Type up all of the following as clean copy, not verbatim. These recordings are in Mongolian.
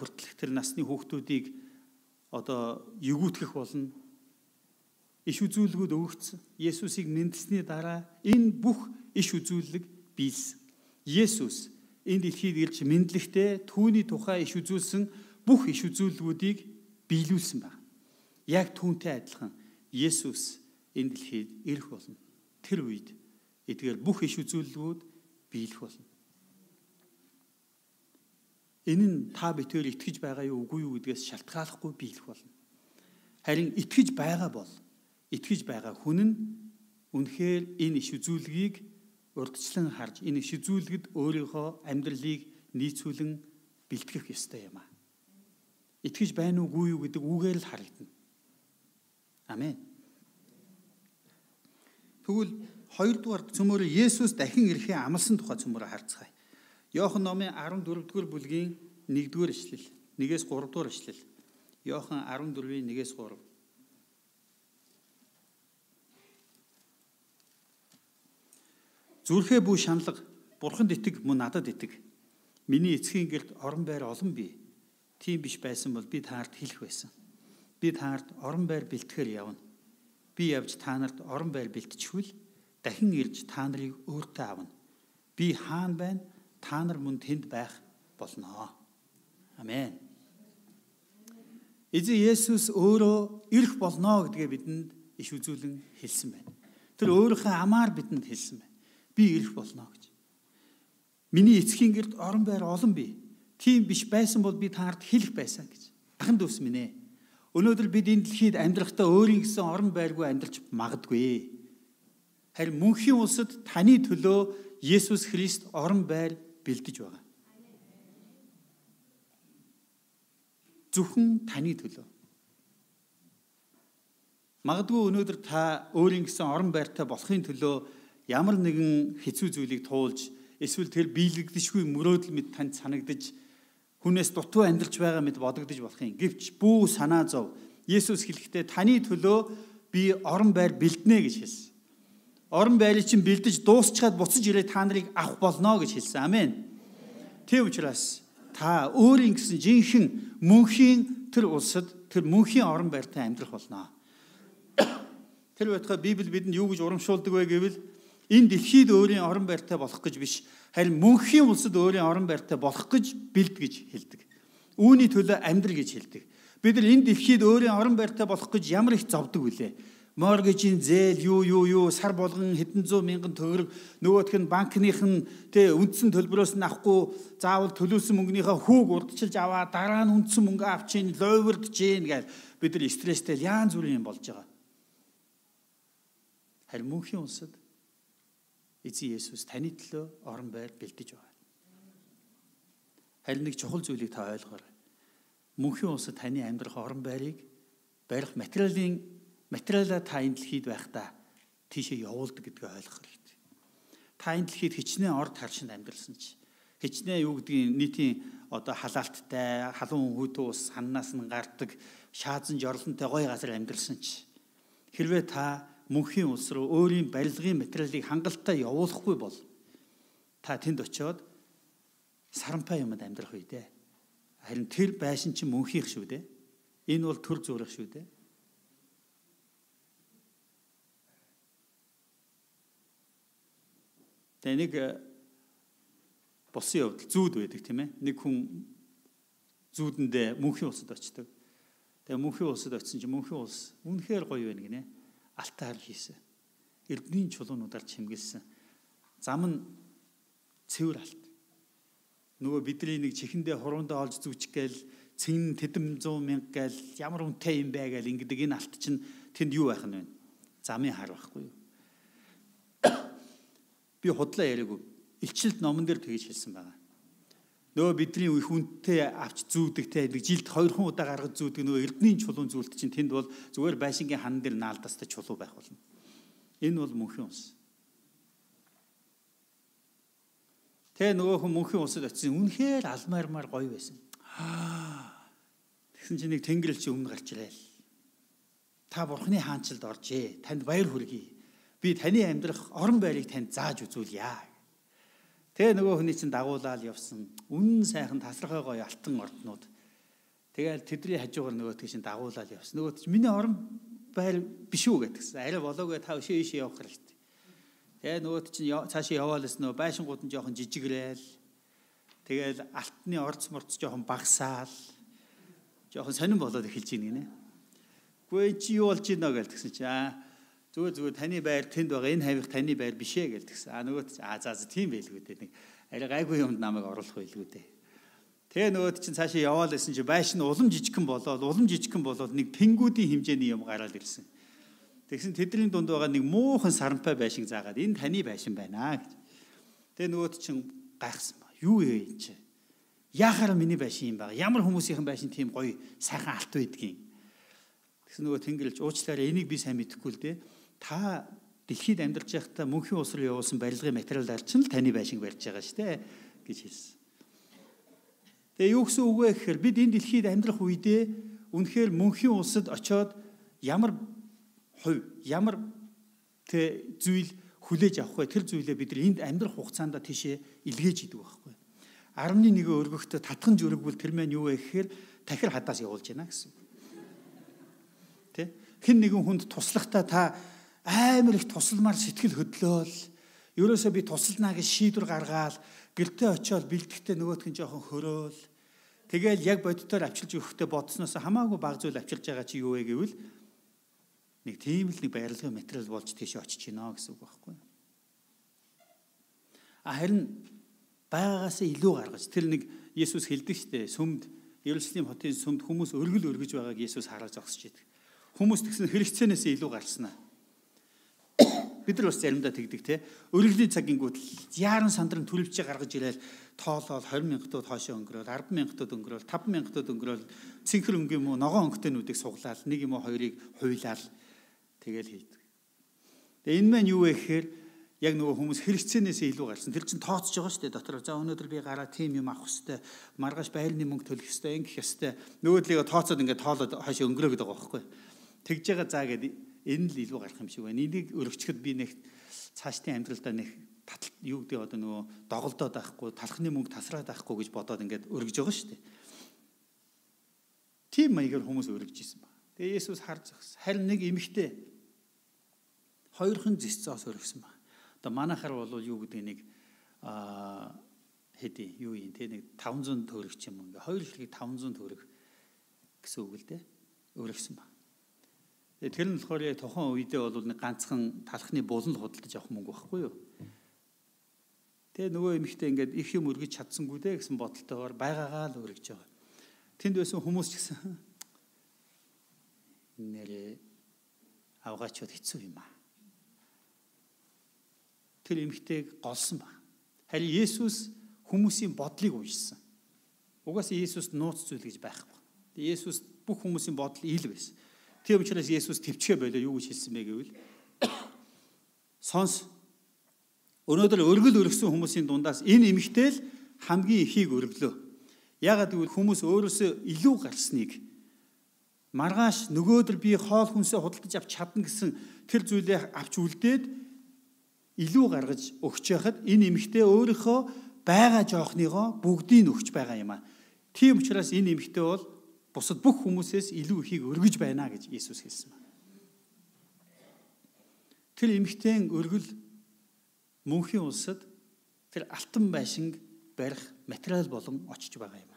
хүртэл тэр насны хүүхдүүдийг одоо егүүтгэх болно. Иш үзүүлгүүд өгөгдсөн. Есүсийг мэндсэний дараа энэ бүх иш үзүүлэг биелсэн. Есүс энэ дэлхийд ирж мэдлэгтэй түүний тухай иш үзүүлсэн бүх иш үзүүлгүүдийг биелүүлсэн байна. Яг түүнтэй адилхан Есүс энэ дэлхийд ирэх болно. Тэр үед эдгээр бүх иш үзүүлгүүд биелэх болно. Энэ нь та битээр итгэж байгаа юу үгүй юу гэдгээс шалтгааллахгүй биелэх болно. Харин итгэж байгаа бол итгэж байгаа хүн нь үнэхээр энэ иш үзүүлгийг урдчлан харж энэ иш үзүүлгэд өөрийнхөө амьдралыг нийцүүлэн бэлтгэх ёстой юм аа. Итгэж байна уугүй юу гэдэг үгээр л харагдана. Амен. Тэгвэл хоёрдугаар цөмөөр Есүс дахин ирэхээ амласан тухай цөмөөрө харцгаая. Иохан номын 14-р бүлгийн 1-р ишлэл, 1-ээс 3-р ишлэл. Иохан 14-ийн 1-ээс 3. Зүрхээ бүү шаналга, бурханд итэг мөн надад итэг. Миний эцгийн гэрт орон байр олон бий. Тийм биш байсан бол би таард хэлэх байсан. Би таард орон байр бэлтгэхээр явна. Би явж та нарт орон байр бэлтчихвэл дахин ирж та нарыг өөртөө авна. Би хаана байна? Та нар мөн тэнд байх болно. Амен. Эзэн Есүс өөрөө ирэх болно гэдгээ бидэнд иш үзүүлэн хэлсэн байна. Тэр өөрийнхөө амаар бидэнд хэлсэн байна. Би ирэх болно гэж. Миний эцгийн гэрд орон байр олон бий. Тийм биш байсан бол би таард хэлэх байсан гэж. Ахын дүүс минь ээ. Өнөөдөр бид энэ дэлхийд амьдрахдаа өөрийн гэсэн орон байргүй амьдрч магадгүй. Харин мөнхийн улсад таны төлөө Есүс Христ орон байр бэлдэж байгаа. Зөвхөн таны төлөө. Магадгүй өнөөдөр та өөрийн гэсэн орон байртай болохын төлөө ямар нэгэн хэцүү зүйлийг туулж эсвэл тэр биелэгдэшгүй мөрөөдөл мэд танд санагдаж хүнээс дутуу амьдарч байгаа мэд бодогдож болох юм. Гэвч бүү санаа зов. Есүс хэлэхдээ таны төлөө би орон байр бэлднэ гэж хэлсэн. Орон байрыг чинь бэлдэж дуусчаад буцаж ирээд та нарыг авах болно гэж хэлсэн. Амен. Тэв учраас та өөрийн гэсэн жинхэнэ мөнхийн тэр улсад тэр мөнхийн орон байртай амьдрах болно. Тэр байтугай Библи бидэнд юу гэж урамшуулдаг вэ гэвэл энэ дэлхийд өөрийн орон байртай болох гэж биш, харин мөнхийн улсад өөрийн орон байртай болох гэж бэлд гэж хэлдэг. Үүний төлөө амьдрал гэж хэлдэг. Бид нар энэ дэлхийд өөрийн орон байртай болох гэж ямар их зовдөг вүлээ. Моргежийн зээл юу сар болгон хэдэн зуун мянган төгрөг нөгөөх нь банкных нь үндсэн төлбөрөөс нь авахгүй заавал төлүүлсэн мөнгөнийхөө хүүг урдчилж аваа дараа нь үндсэн мөнгө авчин лойвэрдж гин гэж бид нар стресстэй янз бүрийн юм болж байгаа. Харин мөнхийн улсад эзэн Есүс таны төлөө орон байр бэлдэж байгаа. Харин нэг чухал зүйлийг та ойлгоорой. Мөнхийн улсад таны амьдрах орон байрыг барих материалаа та энэ дэлхийд байхдаа тийшээ явуулдаг гэдгийг ойлгох хэрэгтэй. Та энэ дэлхийд хичнээн орд харшинд амьдралсан ч хичнээн юу гэдгийг нийтийн одоо халаалттай, халуун хүйтүү ус ханнаас нь гардаг, шаазан жорлонтой гоё газар амьдралсан ч хэрвээ та мөнхийн улс руу өөрийн барилгын материалыг хангалттай явуулахгүй бол та тэнд очиод саранпаа юмд амьдрах үе дээ. Харин тэр байшин чинь мөнхийнх шүү дээ. Энэ бол төр зүрх шүү дээ. Тэгээ нэг босын явдал зүүд байдаг тийм ээ. Нэг хүн зүүдэндээ мөнхийн улсад очдог. Тэгээ мөнхийн улсад очисон чинь мөнхийн улс үнэхээр гоё байна гинэ. Алтаар хийсэн. Эрдэнийн чулуунуудаар чимгэлсэн. Зам нь цэвэр алт. Нөгөө бидний нэг чихэндээ хуруундаа олж зүучих гээл цэн тэдэм 100 мянга гээл ямар үнэтэй юм бэ гээл ингэдэг энэ алт чинь тэнд юу байх нь вэ? Замын хар байхгүй юу? Би худлаа яриаггүй. Илчилт номон дээр тэгж хэлсэн байгаа. Нөгөө бидний их үнэтэй авч зүүдэгтэй нэг жилд 2 удаа гаргаж зүүдэг нөгөө эрдэнийн чулуун зүйлт чинь тэнд бол зүгээр байшингийн хан дээр наалдастай чулуу байх болно. Энэ бол мөнхийн улс. Тэгээ нөгөө хүн мөнхийн улсад очисон үнэхээр алмаармаар гоё байсан. Тэгсэн чинь нэг тэнгэрэл чи өмнө гарч ирээл. Та бурхны хаанчлалд оржээ. Танд баяр хүргэе. Би таны амьдрах орон байрыг танд зааж үзүүлье. Тэгээ нөгөө хүний чинь дагуулаад явсан. Үнэн сайхан тасархай гоё алтан орднууд Тэгэл тэдний хажуугаар нөгөөтг чинь дагуулаад явсан. Нөгөөт чинь миний орон байр биш үү гэдгсэн. Арай болоогүй та өшөө явах хэрэгтэй. Тэгээ нөгөөт чинь цаашаа яваалаас нөө байшингууд нь жоохон жижигрээл. Тэгэл алтны орц морц жоохон багасаал. Жоохон сонирн болоод эхэлж ийн гинэ. Гүй чи юу болж ийно гэлтгсэн чи зүгээр таны байр тэнд байгаа энэ хавих таны байр биш ээ гэлтгсэн. Нөгөөт за тийм байлгүй дээ. Нэг арай гайгүй юмд намайг оруулах байлгүй дээ. Тэгээ нөгөөд чинь цаашаа яваал гэсэн чи байшин улам жижигхэн болоод нэг пингүүдийн хэмжээний юм гараад ирсэн. Тэгсэн тэдний дунд байгаа нэг муухан саранпай байшин заагаад энэ таны байшин байна гэж. Тэгээ нөгөөд чинь гайхсан ба. Юу ээ энэ чи? Яахаар миний байшин юм байгаа? Ямар хүмүүсийн байшин тийм гоё сайхан алт байдгийг. Тэгсэн нөгөө тэнгэрлж уучлаарай энийг би сайн мэдэхгүй л дээ. Та дэлхийд амьдарч байхдаа мөнхийн ус руу явуулсан барилгын материалаар чинь л таны байшинг барьж байгаа шүү дээ гэж хэлсэн. Тэгээ юу гэсэн үг вэ гэхээр бид энэ дэлхийд амьдрах үедээ үнэхээр мөнхийн улсад очиод ямар хувь, ямар зүйл хүлээж авах вэ? Тэр зүйлээ бид энд амьдрах хугацаанд тийшээ илгээж идэг байхгүй. 11 өргөхтө татхан зүрэгвэл тэр маань юу вэ гэхээр тахир хадаас явуулж байна гэсэн. Тэ? Хэн нэгэн хүнд туслахтаа та амар их тусалмаар сэтгэл хөдлөөл. Ерөөсөө би тусалнаа гэж шийдвэр гаргаад гэртээ очиод бэлтгэхдээ нөгөөх нь жоохон хөрөөл. Тэгэл яг бодитоор авчилж өгөхдөө бодсноос хамаагүй баг зүйл авчилж байгаа чи юу вэ гэвэл нэг тийм л нэг байрлалын материал болж тийш очиж гинэ гэсэн үг байхгүй. Харин байгаагаас илүү гаргаж тэр нэг Есүс хэлдэг штэ сүмд Иерусалим хотын сүмд хүмүүс өргөл өргөж байгааг Есүс хараад зогсож идэг. Хүмүүс тэгсэн хэрэгцээнээс илүү гарснаа. Бид нар бас заримдаа тэгдэг те өргөлийн цагингууд яаран сандрын төлөвчөө гаргаж ирээл тоолол 20,000 тууд хоошоо өнгөрөөл 10,000 тууд өнгөрөөл 5,000 тууд өнгөрөөл цэнхэр өнгө юм уу ногоон өнгөтэйнүүдийг суглаал нэг юм уу хоёрыг хуйлаал тэгэл хийдэг. Тэгээ энэ маань юу вэ гэхээр яг нөгөө хүмүүс хэрэгцээнээс илүү гарсан. Тэр чинь тооцож байгаа шүү дээ дотор. За өнөөдөр би гараа тим юм авах хэвээр маргааш байрны мөнгө төлөх хэвээр ингэх хэвээр нөгөөдлийгөө тооцоод ингээд тоолоод хоошоо өнгөрөөд байгаа байхгүй. Тэгж байгаа заа гэдэг энэ л илүү гарах юм шиг байна. Энийг өргөчгöd би нэг цаашдын амьдралдаа нэг юу гэдэг одоо нөгөө доголдоод байхгүй, талхны мөнгө тасраад байхгүй гэж бодоод ингээд өргөж байгаа шүү дээ. Тийм маягаар хүмүүс өргөж исэн ба. Тэгээ Есүс харж зогс. Харин нэг эмэгтэй хоёрхан зэцээс өргөсөн ба. Одоо манайхаар бол юу гэдэг нэг хэдий юу юм те нэг 500 төгрөг ч юм ингээ хоёр хэрэг 500 төгрөг гэсэн үг л дээ өргөсөн ба. Тэр нь болохоор тухайн үедээ бол нэг ганцхан талхны булан л худалдаж авах мөнгө байхгүй юу. Тэгээ нөгөө эмэгтэй ингээд их юм өргөж чадсангүй дээ гэсэн бодолтойгоор байгаагаа л өргөж байгаа. Тэнд байсан хүмүүс ч гэсэн нэрээ авгаачуд хэцүү юм аа. Тэр эмэгтэйг голсон ба. Харин Есүс хүмүүсийн бодлыг уншсан. Угаасаа Есүс нууц зүйл гэж байхгүй. Есүс бүх хүмүүсийн бодол ил байсан. Тийм учраас Есүс төвчгөө болоо юу гэж хэлсэн бэ гэвэл сонс өнөөдөр өргөл өргөсөн хүмүүсийн дундаас энэ эмэгтэй л хамгийн ихийг өргөлөө. Яагаад гэвэл хүмүүс өөрөөсөө илүү гарсныг маргааш нөгөөдөр би хоол хүнсээ худалдаж авч чадна гэсэн тэр зүйлээ авч үлдээд илүү гаргаж өгч яхад энэ эмэгтэй өөрийнхөө байгаа жоохныгоо бүгдийг өгч байгаа юм аа. Тийм учраас энэ эмэгтэй бол бусад бүх хүмүүсээс илүү ихийг өргөж байна гэж Есүс хэлсэн байна. Тэр эмэгтэйн өргөл мөнхийн улсад тэр алтан байшинг барих материал болон очиж байгаа юм.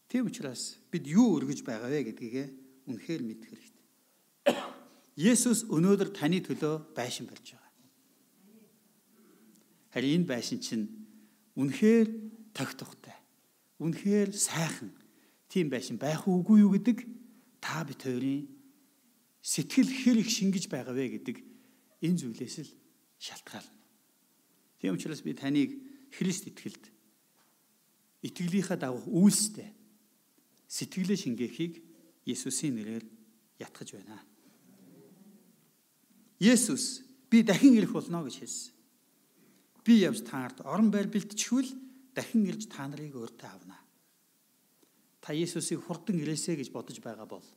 Тийм учраас бид юу өргөж байгаа вэ гэдгийг үнэхээр мэдэх хэрэгтэй. Есүс өнөөдөр таны төлөө байшин барьж байгаа. Харин энэ байшин чинь үнэхээр тогтохтой. Үнэхээр сайхан тийм байшин байх үгүй юу гэдэг та бид хоёрын сэтгэл хэр их шингэж байгаа вэ гэдэг энэ зүйлээс л шалтгаална. Тийм учраас би таныг Христ итгэлд итгэлийнхаа дагуу үйлстэй сэтгэлээ шингээхийг Есүсийн нэрээр ятгах байна. Есүс би дахин ирэх болно гэж хэлсэн. Би явж та нарт орон байр бэлтчихвэл дахин ирж та нарыг өөртөө авна. Та Есүсийг хурдан ирээсэй гэж бодож байгаа бол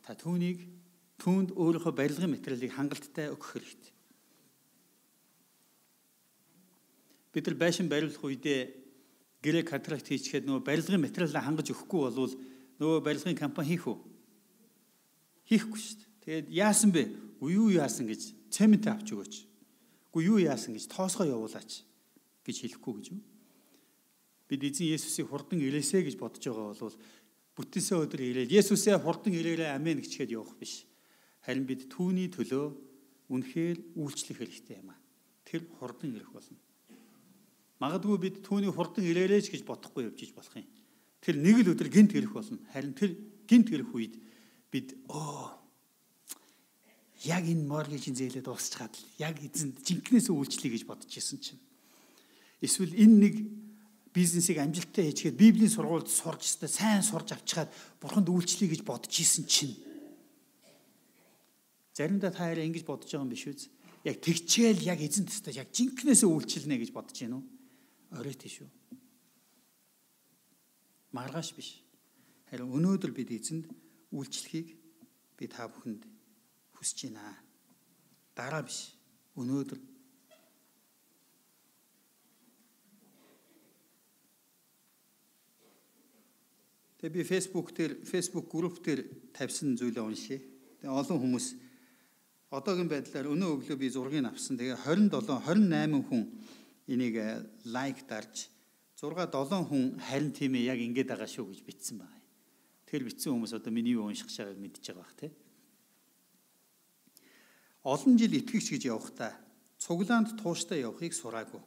та түүнд өөрийнхөө барилгын материалыг хангалттай өгөх хэрэгтэй. Бид нар байшин бариулах үедээ гэрээ контракт хийчихэд нөгөө барилгын материалаа хангаж өгөхгүй болвол нөгөө барилгын компани хийх үү? Хийхгүй шүү дээ. Тэгээд яасан бэ? Юу яасан гэж цемент авч өгөөч. Үгүй юу яасан гэж тоосгоо явуулаач гэж хэлэхгүй гэж юу? Бид эзэн Есүсийг хурдан ирээсэ гэж бодож байгаа бол бүтэнсэ өдөр ирээд Есүсээ хурдан ирээрээ амен гэчихэд явах биш. Харин бид түүний төлөө үнэхээр үйлчлэх хэрэгтэй юм аа. Тэр хурдан ирэх болно. Магадгүй бид түүний хурдан ирээрэж гэж бодохгүй явж иж болох юм. Тэр нэг л өдөр гинт ирэх болно. Харин тэр гинт ирэх үед бид яг энэ моргижийн зээлээ дуусчихад л яг эзэнд жинкнээс үйлчлэе гэж бодож исэн чинь. Эсвэл энэ нэг бизнесийг амжилттай хийчихэд Библийн сургуульд сурч өстой сайн сурж авчихад Бурханд үйлчлэе гэж бодож исэн чинь. Заримдаа та хараа ингэж бодож байгаа юм биш үү? Яг тэгчээл яг эзэн төстэй яг жинкнээс үйлчлэнэ гэж бодож байна уу? Орой тийш үү? Маргааш биш. Харин өнөөдөр бид эзэнд үйлчлэхийг би та бүхэнд хүсэж байна. Дараа биш. Өнөөдөр. Тэгээ би Facebook групп дээр тавьсан зүйлээ уншия. Тэгээ олон хүмүүс одоогийн байдлаар өнөө өглөө би зургийг авсан. Тэгээ 28 хүн энийг лайк дарж 6-7 хүн харин тийм ээ яг ингэж байгаа шүү гэж бичсэн байна. Тэр бичсэн хүмүүс одоо миний юу унших шагааг мэдчихэж байгаа бах тий. Олон жил итгэгч гэж явахдаа цуглаанд тууштай явахыг сураагүй.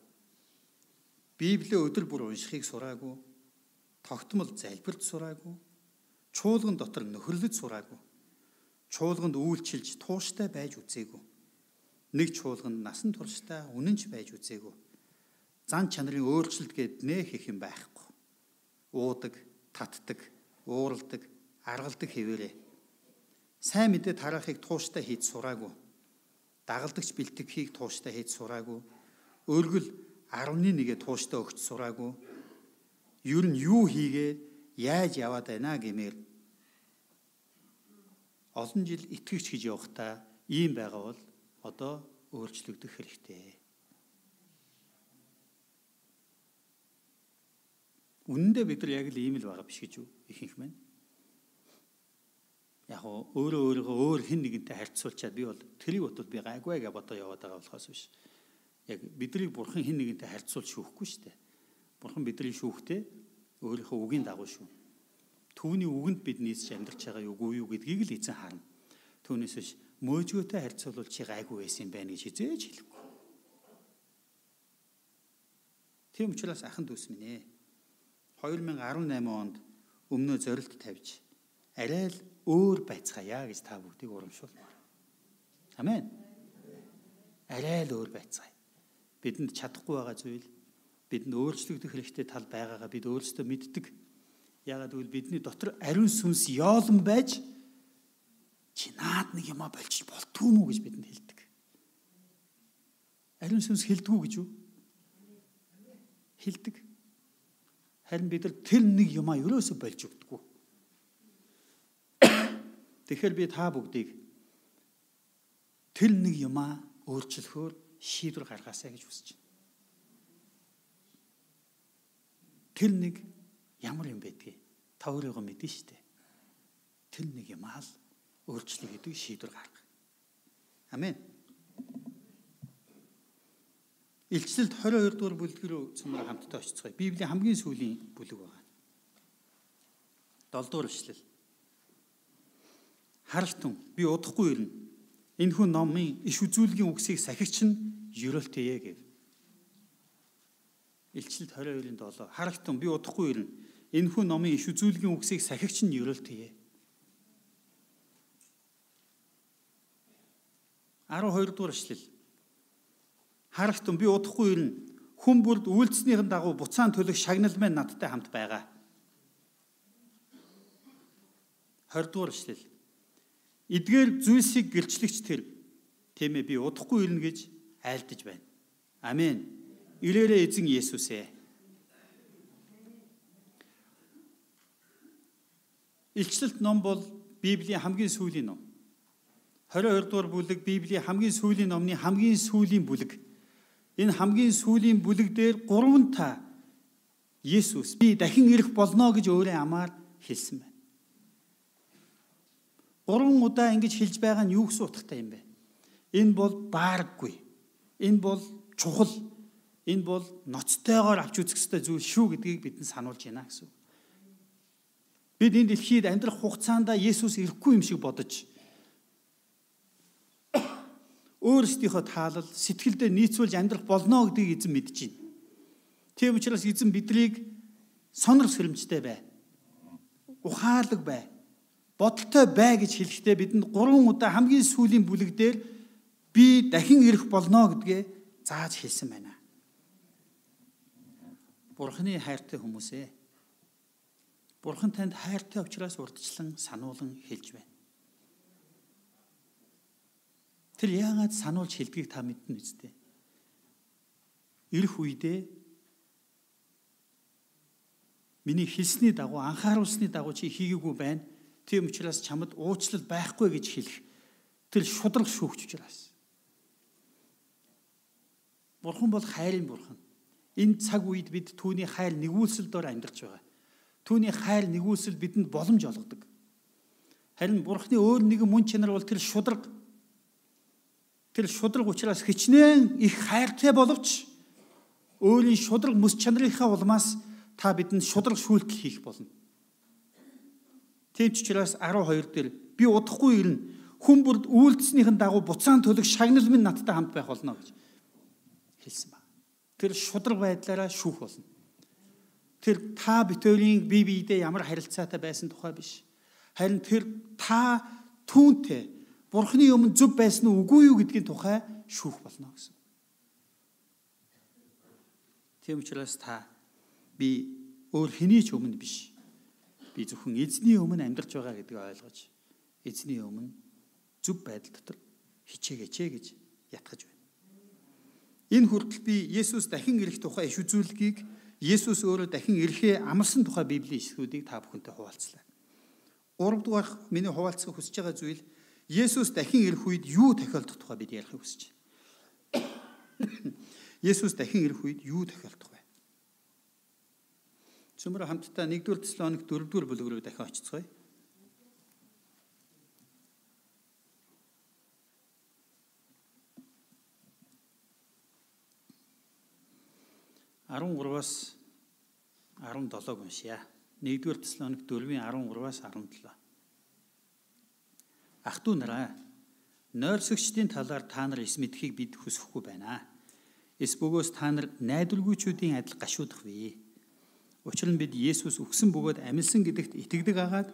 Библийг өдөр бүр уншихыг сураагүй. Тогтмол залбирч сураагүй. Чуулган дотор нөхөрлөж сураагүй. Чуулганд үйлчилж тууштай байж үзээгүй. Нэг чуулганд насан туршдаа үнэнч байж үзээгүй. Зан чанарын өөрчлөлт гээд нэх их юм байхгүй. Уудаг, татдаг, ууралдаг, аргалдаг хэвээрээ. Сайн мэдээ тараахыг тууштай хийж сураагүй. Дагалдагч бэлтгэхийг тууштай хийж сураагүй. Өргөл 11-гээ тууштай өгч сураагүй. Ер нь юу хийгээд яаж яваад байна гэмээр олон жил итгэгч гэж явахдаа ийм байгаа бол одоо өөрчлөгдөх хэрэгтэй. Үнэндээ бид нар яг л ийм л байгаа биш гэж юу ихэнх маань. Яг өөрөөгөө өөр хэн нэгэнтэй харьцуулчаад би бол тэрийг бодвол би гайгүй гэж бодоо яваад байгаа болохоос биш. Яг биднийг бурхан хэн нэгэнтэй харьцуул шүүхгүй шүү дээ. Бурхан бидний шүүхтэй өөрийнхөө үгийн дагуу шүү. Түүний үгэнд бид нийцж амьдарч байгаа юу гэдгийг л эзэн харна. Түүнээс биш мөөжгөөтэй харьцуулбал чи гайгүй байсан юм байна гэж хизээж хэлэхгүй. Тийм учраас ахын дүүс минь ээ. 2018 онд өмнөө зорилт тавьж арай л өөр байцгаая гэж та бүгдийг урамшуулмаар. Амен. Арай л өөр байцгаая. Бидэнд чадахгүй байгаа зүйл, бидэнд өөрчлөгдөх хэрэгтэй тал байгаагаа бид өөрсдөө мэддэг. Яагаад гэвэл бидний дотор ариун сүнс яолон байж чи наад нэг юмаа болчих болтгүй мүү гэж бидэнд хэлдэг. Ариун сүнс хэлдэггүй гэж юу? Хэлдэг. Харин бид нар тэр нэг юмаа ерөөсө болж өгдөггүй. Тэгэхээр би та бүгдийг тэр нэг юмаа өөрчлөхөөр шийдвэр гаргаасаа гэж хүсэж байна. Тэр нэг ямар юм байдгийг та өөрийгөө мэднэ шүү дээ. Тэр нэг юмаа л өөрчлөх гэдэг шийдвэр гаргах. Амен. Илчлэлт 22 дугаар бүлэг рүү цөмөр хамтдаа очицгаая. Библийн хамгийн сүүлийн бүлэг байгаа. 7 дугаар ишлэл. Харалтун би удахгүй ирнэ. Энэхүү номын иш үзүүлгийн үгсийг сахигч нь ерөөлтөе гэв. Илчлэлт 22-ын 7. Харалтун би удахгүй ирнэ. Энэхүү номын иш үзүүлгийн үгсийг сахигч нь ерөөлтөе. 12 дугаар ишлэл. Харалтун би удахгүй ирнэ. Хүн бүрд үйлдэснийхэн дагуу буцаан төлөх шагнал маань надтай хамт байгаа. 20 дугаар ишлэл. Эдгээр зүйлсийг гэлчлэгч тэр тийм ээ би удахгүй ирнэ гэж айлдаж байна. Амен. Ирээрээ эзэн Есүс ээ. Илчлэлт ном бол Библийн хамгийн сүүлийн ном. 22 дугаар бүлэг Библийн хамгийн сүүлийн номны хамгийн сүүлийн бүлэг. Энэ хамгийн сүүлийн бүлэг дээр 3 та Есүс би дахин ирэх болно гэж өөрөө амаар хэлсэн байна. 3 удаа ингэж хэлж байгаа нь юу гэсэн утгатай юм бэ? Энэ бол баараггүй. Энэ бол чухал. Энэ бол ноцтойгоор авч үзэх ёстой зүйл шүү гэдгийг бидэнд сануулж байна гэсэн. Бид энэ дэлхийд амьдрах хугацаанд Есүс ирэхгүй юм шиг бодож өөрсдийнхөө таалал сэтгэлдээ нийцүүлж амьдрах болно гэдгийг эзэн мэдж байна. Тийм учраас эзэн биднийг сонор сэрэмжтэй бай. Ухаалаг бай. Бодолтой бай гэж хэлэхдээ бидэнд 3 удаа хамгийн сүүлийн бүлэг дээр би дахин ирэх болно гэдгээ зааж хэлсэн байна. Бурхны хайртай хүмүүсээ. Бурхан танд хайртай учраас урдчлан сануулan хэлж байна. Тэр яагаад сануулж хэлдгийг та мэднэ үстэй. Ирэх үедээ миний хэлсний дагуу анхааруулсны дагуу чи хийгээгүй байна. Тийм учраас чамд уучлал байхгүй гэж хэлэх тэр шудраг шүүгч учраас. Бурхан бол хайрын бурхан. Энэ цаг үед бид түүний хайр нэгүүлсэл дор амьдарч байгаа. Түүний хайр нэгүүлсэл бидэнд боломж олгодог. Харин Бурханы өөр нэгэн мөн чанар бол тэр шудраг учраас хичнээн их хайртай боловч өөрийн шудраг мэс чанарынхаа улмаас та бидэнд шудраг шүүлтэл хийх болно. Тийм ч учраас 12 дээр би удахгүй ирнэ. Хүн бүрд үйлдэснийхэн дагуу буцаан төлөх шагнал минь надтай хамт байх болно гэж хэлсэн ба. Тэр шудраг байдлаараа шүүх болно. Тэр та битүүрийн бие биедээ ямар харилцаатай байсан тухай биш. Харин тэр та түүнтэй Бурхны өмнө зөв байсан уу үгүй юу гэдгийн тухай шүүх болно гэсэн. Тийм учраас та би өөр хэний ч өмнө биш. Би зөвхөн эзний өмнө амьдарч байгаа гэдгийг ойлгож эзний өмнө зөв байдал дотор хичээгээч гэж ятгах байна. Энэ хүртэл би Есүс дахин ирэх тухай иш үзүүлгийг Есүс өөрөө дахин ирэхээ амласан тухай Библийн ишлүүдийг та бүхэнтэй хуваалцлаа. 3 дугаар миний хуваалцах хүсэж байгаа зүйл Есүс дахин ирэх үед юу тохиолдох тухай бид ярихыг хүсэж байна. Есүс дахин ирэх үед юу тохиолдох вэ? Цөмөр хамтдаа 1-р Тесалоник 4-р бүлэг рүү дахин очицгоё. (13-аас 17-г уншия. 1-р Тесалоник 4-ийн 13-аас 17. Ах トゥ нараа, нойрсогчдын талаар та нар эс мэдхийг бид хүсэхгүй байна. Эс бөгөөс та нар найдваргүйчүүдийн адил гашуудах вэ. Учир нь бид Есүс өгсөн бөгөөд амилсан гэдэгт итгэдэг агаад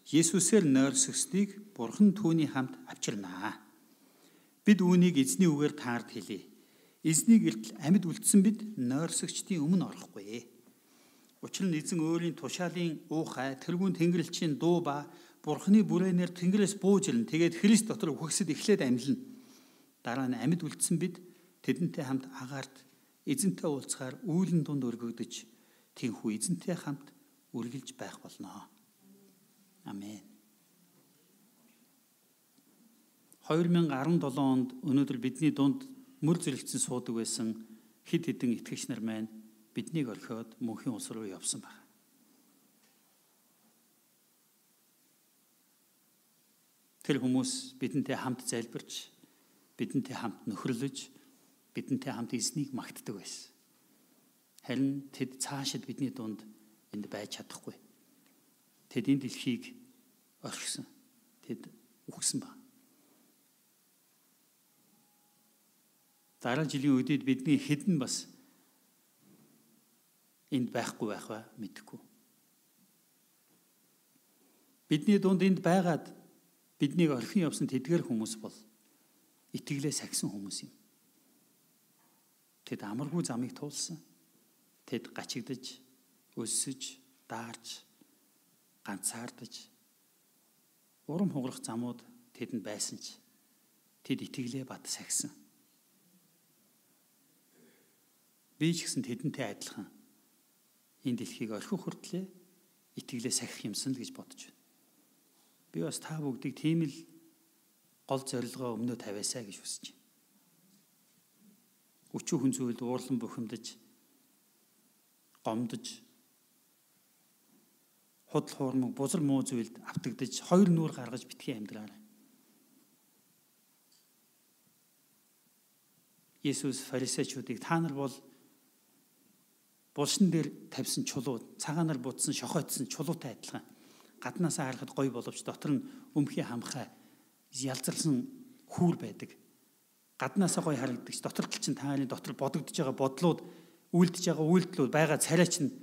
Есүсээр нойрсогчдыг Бурхан түүний хамт авчирнаа. Бид үүнийг эзний үгээр таард хэлье. Эзний гэртэл амьд үлдсэн бид нойрсогчдын өмнө орохгүй. Учир нь эзэн өөрийн тушаалын уухай, тэргүүн тэнгэрлэгчийн дуу ба Бурханы бүрээнээр тэнгэрээс бууж ирнэ. Тэгээд Христ дотор үхэгсэд эхлээд амьлна. Дараа нь амьд үлдсэн бид тэдэнтэй хамт агаарт эзэнтэй уулзахаар үүлэн дунд өргөгдөж тэнхүү эзэнтэй хамт үргэлж байх болно. Амен. 2017 онд өнөөдөр бидний дунд мөр зэрэгцэн суудаг байсан хэд хэдэн итгэгч нар маань биднийг орхиод мөнхийн улс руу явсан байна. Тэр хүмүүс бидэнтэй хамт залбирч, бидэнтэй хамт нөхөрлөж, бидэнтэй хамт эзнийг магтдаг байсан. Харин тэд цаашид бидний дунд энд байж чадахгүй. Тэд энэ дэлхийг орхисон. Тэд үхсэн ба. Дараа жилийн үедээ бидний хэдэн бас энд байхгүй байхаа мэдэхгүй. Бидний дунд энд байгаад биднийг орхин явсан тэдгээр хүмүүс бол итгэлээ сахисан хүмүүс юм. Тэд амаргүй замыг туулсан. Тэд гачигдаж, өлсөж, даарж, ганцаардаж, урам хугарах замууд тэдэнд байсан ч тэд итгэлээ бат сахисан. Би ч гэсэн тэдэнтэй адилхан энэ дэлхийг орхих хүртлээр итгэлээ сахих юмсан л гэж бодож байна. Би бас та бүгдийг тийм л гол зорилгоо өмнөө тавиасаа гэж хүсэж байна. Өчүүхэн зүйлд уурлан бухимдаж, гомдож, худал хуурмаг бузар муу зүйлд автагдаж хоёр нүур гаргаж битгий амьдраарай. Есүс фарисеучуудыг та нар бол булшин дээр тавьсан чулуу, цагаанаар будсан шохойтсон чулуутай адилхан. Гаднаасаа харахад гоё боловч дотор нь өмхий хамхай ялзарлсан хүүр байдаг. Гаднаасаа гоё харагдагч дотор тал чинь тааны дотор бодогдож байгаа бодлууд, үйлдэж байгаа үйлдэлүүд байгаа царай чинь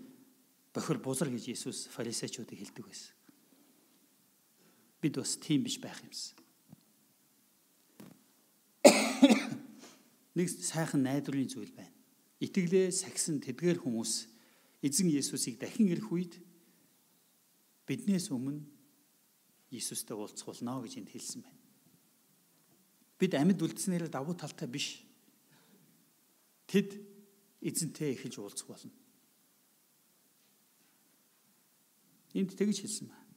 бохир бузар гэж Есүс фарисеучуудыг хэлдэг байсан. Бид бас тийм биш байх юмсан. Нэг сайхан найдварын зүйл байна. Итгэлээ сахисан тэдгээр хүмүүс эзэн Есүсийг дахин ирэх үед биднээс өмнө Есүстэй уулзах болно гэж энд хэлсэн байна. Бид амьд үлдснээр давуу талтай биш. Тэд эзэнтэй эхэлж уулзах болно. Энд тэгж хэлсэн байна.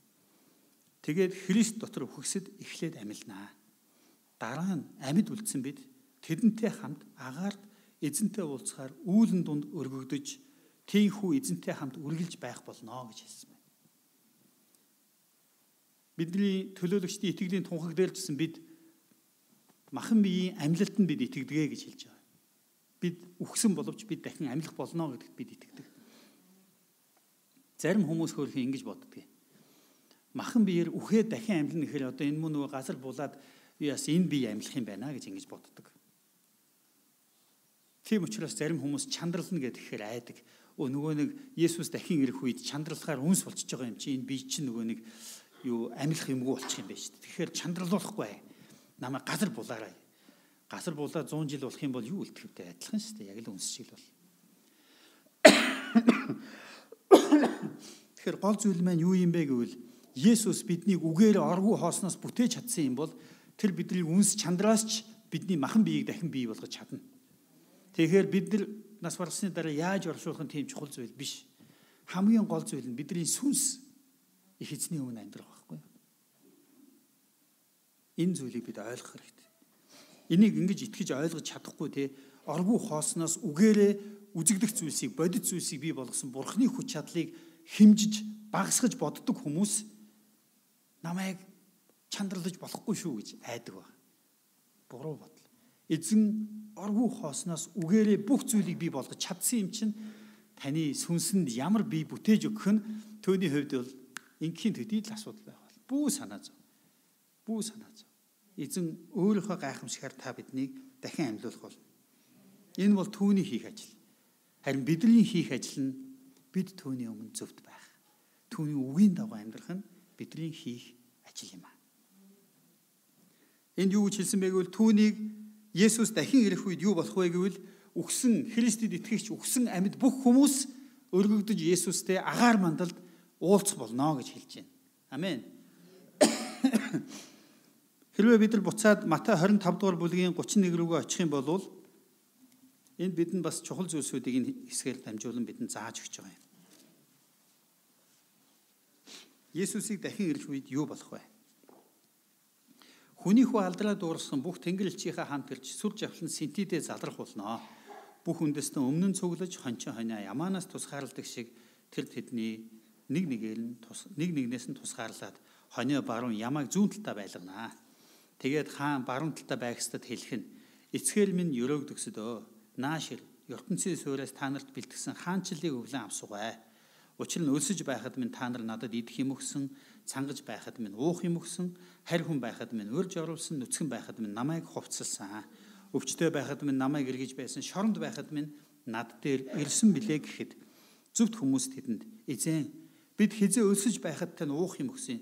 Тэгээд Христ дотор үхсэд эхлээд амилнаа. Дараа нь амьд үлдсэн бид тэдэнтэй хамт агаарт эзэнтэй уулзахаар үүлэн дунд өргөгдөж тийхүү эзэнтэй хамт үргэлж байх болно гэж хэлсэн байна. Бидний төлөөлөгчдийн итгэлийн тунхаг дээржсэн бид махан биеийн амьлалтанд бид итгэдэг гэж хэлж байгаа. Бид үхсэн боловч бид дахин амьлах болно гэдэгт бид итгэдэг. Зарим хүмүүс хөөрхөн ингэж боддог. Махан биеэр үхээд дахин амьлна гэхээр одоо энэ мөн нөгөө газар булаад яас энэ бие амьлах юм байна гэж ингэж боддог. Тийм учраас зарим хүмүүс чандрална гэхээр айдаг. Нөгөө нэг Есүс дахин ирэх үед чандралахаар үнс болчихж байгаа юм чи энэ бие чинь нөгөө нэг юу амьлах юмгүй болчих юм байна шүү дээ. Тэгэхээр чандралуулахгүй намайг газар булаарай. Газар булаа 100 жил болох юм бол юу үлдэхтэй адилхан шүү дээ. Яг л үнс шиг л бол. Тэгэхээр гол зүйл маань юу юм бэ гэвэл Есүс биднийг үгээр оргуу хоосноос бүтээж чадсан юм бол тэр бидний үнс чандраас ч бидний махан биеийг дахин бий болгож чадна. Тэгэхээр бид нар нас барсны дараа яаж оршуулах нь тийм чухал зүйл биш. Хамгийн гол зүйл нь бидний сүнс их эзний өмнө амьдрах байхгүй юу? Энэ зүйлийг бид ойлгох хэрэгтэй. Энийг ингэж итгэж ойлгож чадахгүй те оргуу хоосноос үгээрээ үзэгдэх зүйлсийг, бодит зүйлсийг бий болгосон Бурхны хүч чадлыг хэмжиж, багасгаж боддог хүмүүс намайг чандралж болохгүй шүү гэж айдаг ба. Буруу бодол. Эзэн оргуу хоосноос үгээрээ бүх зүйлийг бий болгож чадсан юм чинь таны сүнсэнд ямар бий бүтээж өгөх нь түүний хувьд бол ингийн төдий л асуудал байх бол. Бүү санаа зов. Бүү санаа зов. Эзэн өөрийнхөө гайхамшигаар та биднийг дахин амьлуулах болно. Энэ бол түүний хийх ажил. Харин бидний хийх ажил нь бид түүний өмнө зөвхт байх. Түүний үгийн дагуу амьдрах нь бидний хийх ажил юм аа. Энд юу гэж хэлсэн бэ гэвэл түүнийг Есүс дахин ирэх үед юу болох вэ гэвэл үхсэн Христэд итгэгч үхсэн амьд бүх хүмүүс өргөгдөж Есүстэй агаар мандалд уулзах болно гэж хэлж байна. Амен. Хэрвээ бид нар буцаад Матай 25 дугаар бүлгийн 31 рүүгээ очих юм бол энд бидэнд бас чухал зүйлсүүдийг энэ хэсгээр дамжуулан бидэнд зааж өгч байгаа юм. Есүсийг дахин ирэх үед юу болох вэ? Хүний хүү алдраа дуурсан бүх тэнгэр элчийнхаа хамт ирж сүр жавхлан синтидээ залрах болно. Бүх үндэстэн өмнө нь цуглаж хончин хонио ямаанаас тусгаарладаг шиг тэр тэдний нэг нэгнээс нь тусгаарлаад хонио баруун ямааг зүүн талдаа байлгана. Тэгээд хаан баруун талдаа байх ёстод хэлэх нь эцгээр минь өрөөгдөгсдөө наашир ертөнцийн суурьаас та нарт бэлтгэсэн хаанчлалыг өглөө авсугай. Учир нь өлсөж байхад минь та нар надад идэх юм өгсөн, цангаж байхад минь уух юм өгсөн, харь хүн байхад минь урьж оруулсан, нүцгэн байхад минь намайг хувцалсан. Өвчтөй байхад минь намайг эргэж байсан, шоронд байхад минь над дээр ирсэн билээ гэхэд зөвхт хүмүүс тэдэнд эзэн бид хизээ өлсөж байхад тань уух юм өгсөн,